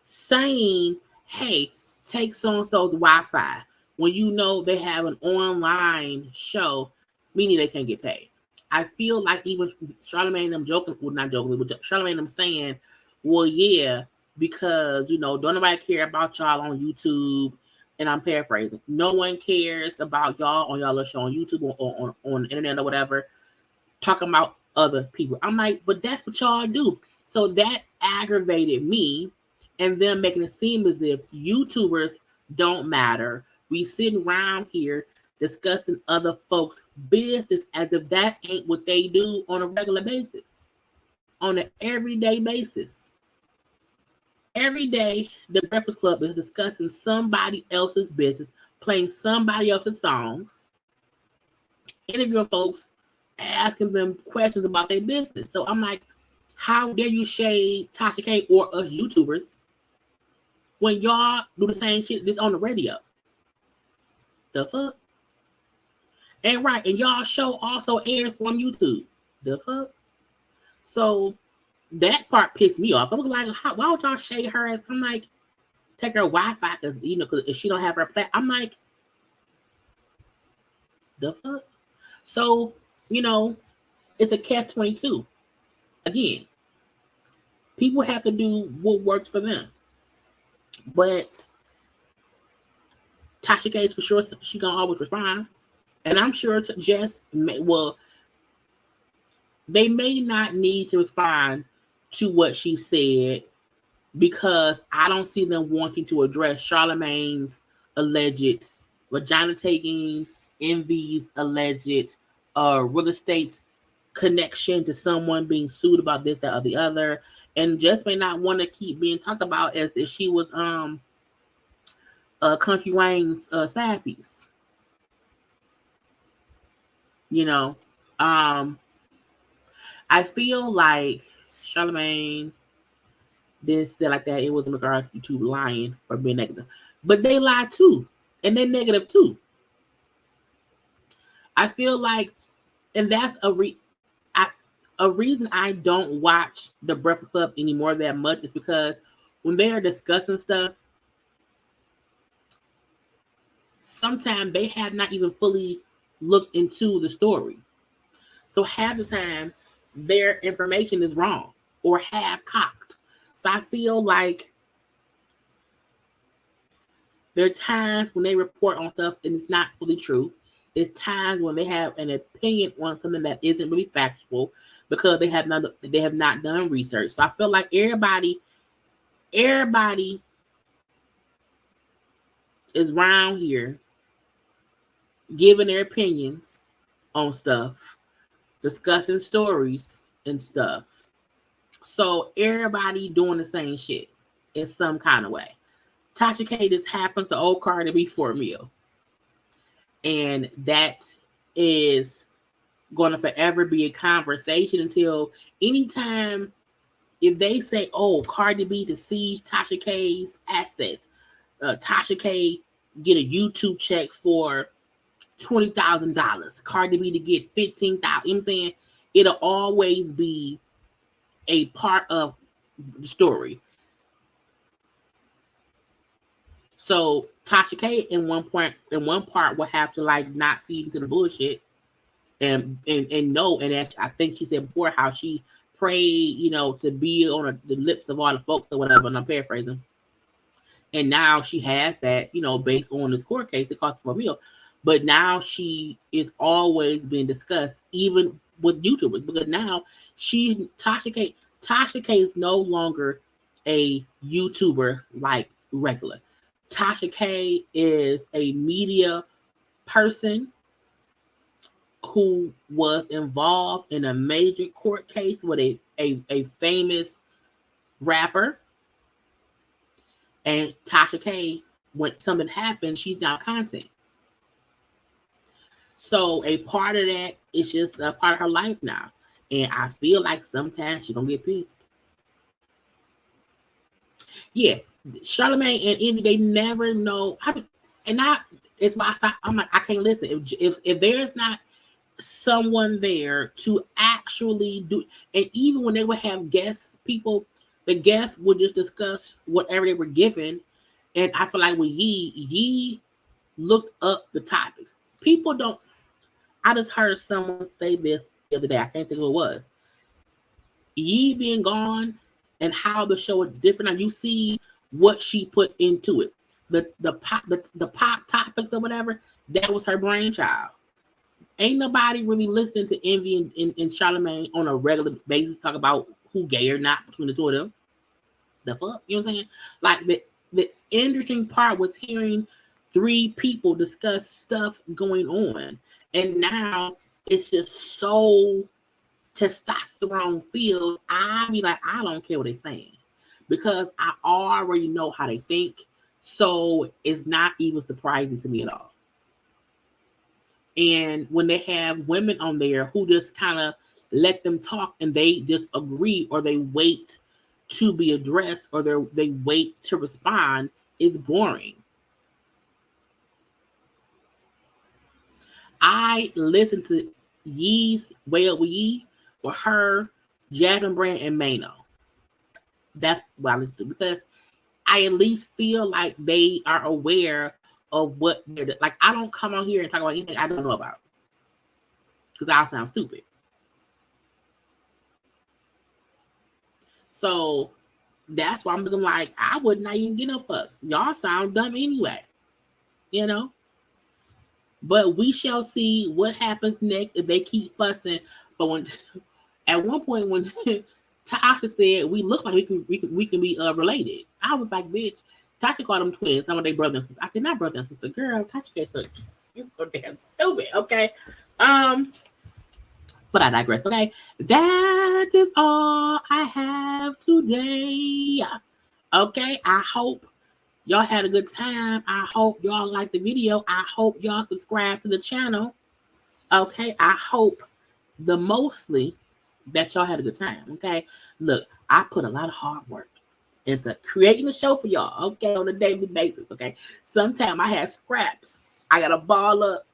saying, hey, take so-and-so's Wi-Fi when they have an online show, meaning they can't get paid. I feel like even Charlamagne them joking, well, not joking, but Charlamagne them saying, well, yeah, because, don't nobody care about y'all on YouTube. And I'm paraphrasing. No one cares about y'all on y'all little show on YouTube or on the internet or whatever, talking about other people. I'm like, but that's what y'all do. So that aggravated me, and them making it seem as if YouTubers don't matter. We sitting around here discussing other folks' business as if that ain't what they do on a regular basis. on an everyday basis. Every day, the Breakfast Club is discussing somebody else's business, playing somebody else's songs, interviewing folks, asking them questions about their business. So I'm like, how dare you shade Tasha K or us YouTubers when y'all do the same shit that's on the radio? The fuck? And right, and y'all show also airs on YouTube. The fuck? So that part pissed me off. I was like, why would y'all shade her? I'm like, take her Wi-Fi because cause if she don't have her plat, I'm like, the fuck? So, it's a catch-22. Again, people have to do what works for them. But Tasha K, for sure, she gonna always respond. And I'm sure Jess they may not need to respond to what she said because I don't see them wanting to address Charlamagne's alleged vagina taking, Envy's alleged real estate connection to someone being sued about this, that, or the other. And Jess may not want to keep being talked about as if she was Country Wayne's side piece. I feel like Charlamagne did say like that. It was in regard to lying or being negative, but they lied too, and they're negative too. I feel like, and that's a reason I don't watch the Breakfast Club anymore that much is because when they are discussing stuff, sometimes they have not even fully looked into the story. So half the time, their information is wrong or half-cocked. So I feel like there are times when they report on stuff and it's not fully true. There's times when they have an opinion on something that isn't really factual because they have not done research. So I feel like everybody is around here giving their opinions on stuff, discussing stories and stuff. So everybody doing the same shit in some kind of way. Tasha K, this happens to old Cardi B for me. And that is going to forever be a conversation until anytime if they say, oh, Cardi B to seize Tasha K's assets, Tasha K get a YouTube check for $20,000, Cardi B to get $15,000. You know what I'm saying? It'll always be a part of the story. So Tasha K in one part will have to like not feed into the bullshit and know. And I think she said before how she prayed, to be on the lips of all the folks or whatever. And I'm paraphrasing. And now she has that, based on this court case, it cost for a meal. But now she is always being discussed, even with YouTubers, because now Tasha K is no longer a YouTuber like regular. Tasha K is a media person who was involved in a major court case with a famous rapper. And Tasha K, when something happened, she's now content. So a part of that is just a part of her life now. And I feel like sometimes she's going to get pissed. Yeah, Charlamagne and Envy, they never know. It's why I'm like, I can't listen. If there's not someone there to actually do, and even when they would have guest people, the guests would just discuss whatever they were given. And I feel like when Yee looked up the topics, people don't. I just heard someone say this the other day. I can't think of who it was. Yee being gone and how the show is different. Now you see what she put into it. The pop topics or whatever, that was her brainchild. Ain't nobody really listening to Envy and Charlamagne on a regular basis talk about who gay or not between the two of them. The fuck? You know what I'm saying? Like the interesting part was hearing three people discuss stuff going on. And now it's just so testosterone field, I be like, I don't care what they're saying because I already know how they think. So it's not even surprising to me at all. And when they have women on there who just kind of let them talk and they just agree or they wait to be addressed or they wait to respond, it's boring. I listen to Yee's Way Up With Yee with her, Jasmine Brand, and Mano. That's what I listen to because I at least feel like they are aware of what they're like. I don't come on here and talk about anything I don't know about because I'll sound stupid. So that's why I'm looking like I would not even get no fucks. Y'all sound dumb anyway, you know. But we shall see what happens next if they keep fussing. But when at one point when Tasha said we look like we can be related, I was like, bitch. Tasha called them twins. Some of their brother and sister. I said not brother and sister. Girl, Tasha gets so you're so damn stupid. Okay. But I digress. Okay, that is all I have today. Okay, I hope y'all had a good time. I hope y'all liked the video. I hope y'all subscribe to the channel. Okay, I hope the mostly that y'all had a good time. Okay, look, I put a lot of hard work into creating a show for y'all. Okay, on a daily basis. Okay, sometimes I have scraps. I got a ball up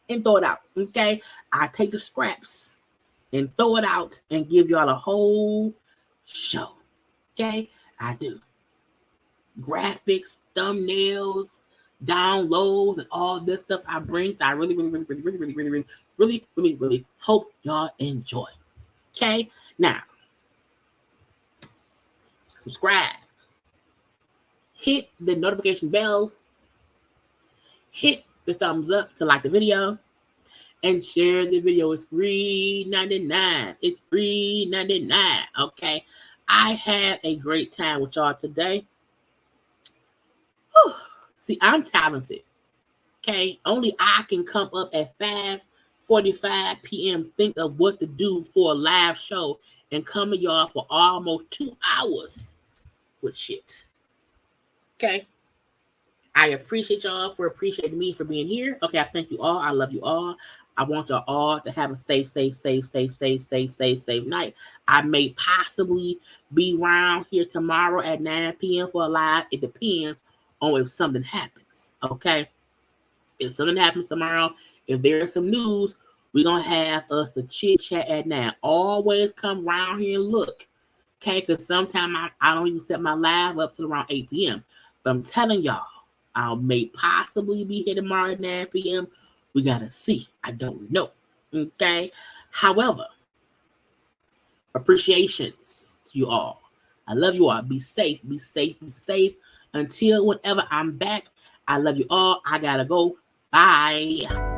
and throw it out. Okay, I take the scraps and throw it out and give y'all a whole show. Okay, I do. Graphics, thumbnails, downloads, and all this stuff I bring. So I really hope y'all enjoy. Okay, now subscribe, hit the notification bell, hit the thumbs up to like the video, and share the video. It's free $99. It's free $99. Okay, I had a great time with y'all today. Whew. See, I'm talented. Okay, only I can come up at 5:45 p.m. think of what to do for a live show and come to y'all for almost 2 hours with shit. Okay, I appreciate y'all for appreciating me for being here. Okay, I thank you all. I love you all. I want y'all all to have a safe night. I may possibly be around here tomorrow at 9 p.m. for a live. It depends on if something happens. Okay, if something happens tomorrow, if there's some news, we're gonna have us to chit chat at 9. Always come around here and look. Okay, because sometimes I don't even set my live up till around 8 p.m. But I'm telling y'all, I may possibly be here tomorrow at 9 p.m. We gotta see. I don't know. Okay. However, appreciations to you all. I love you all. Be safe. Be safe. Be safe. Until whenever I'm back, I love you all. I gotta go. Bye.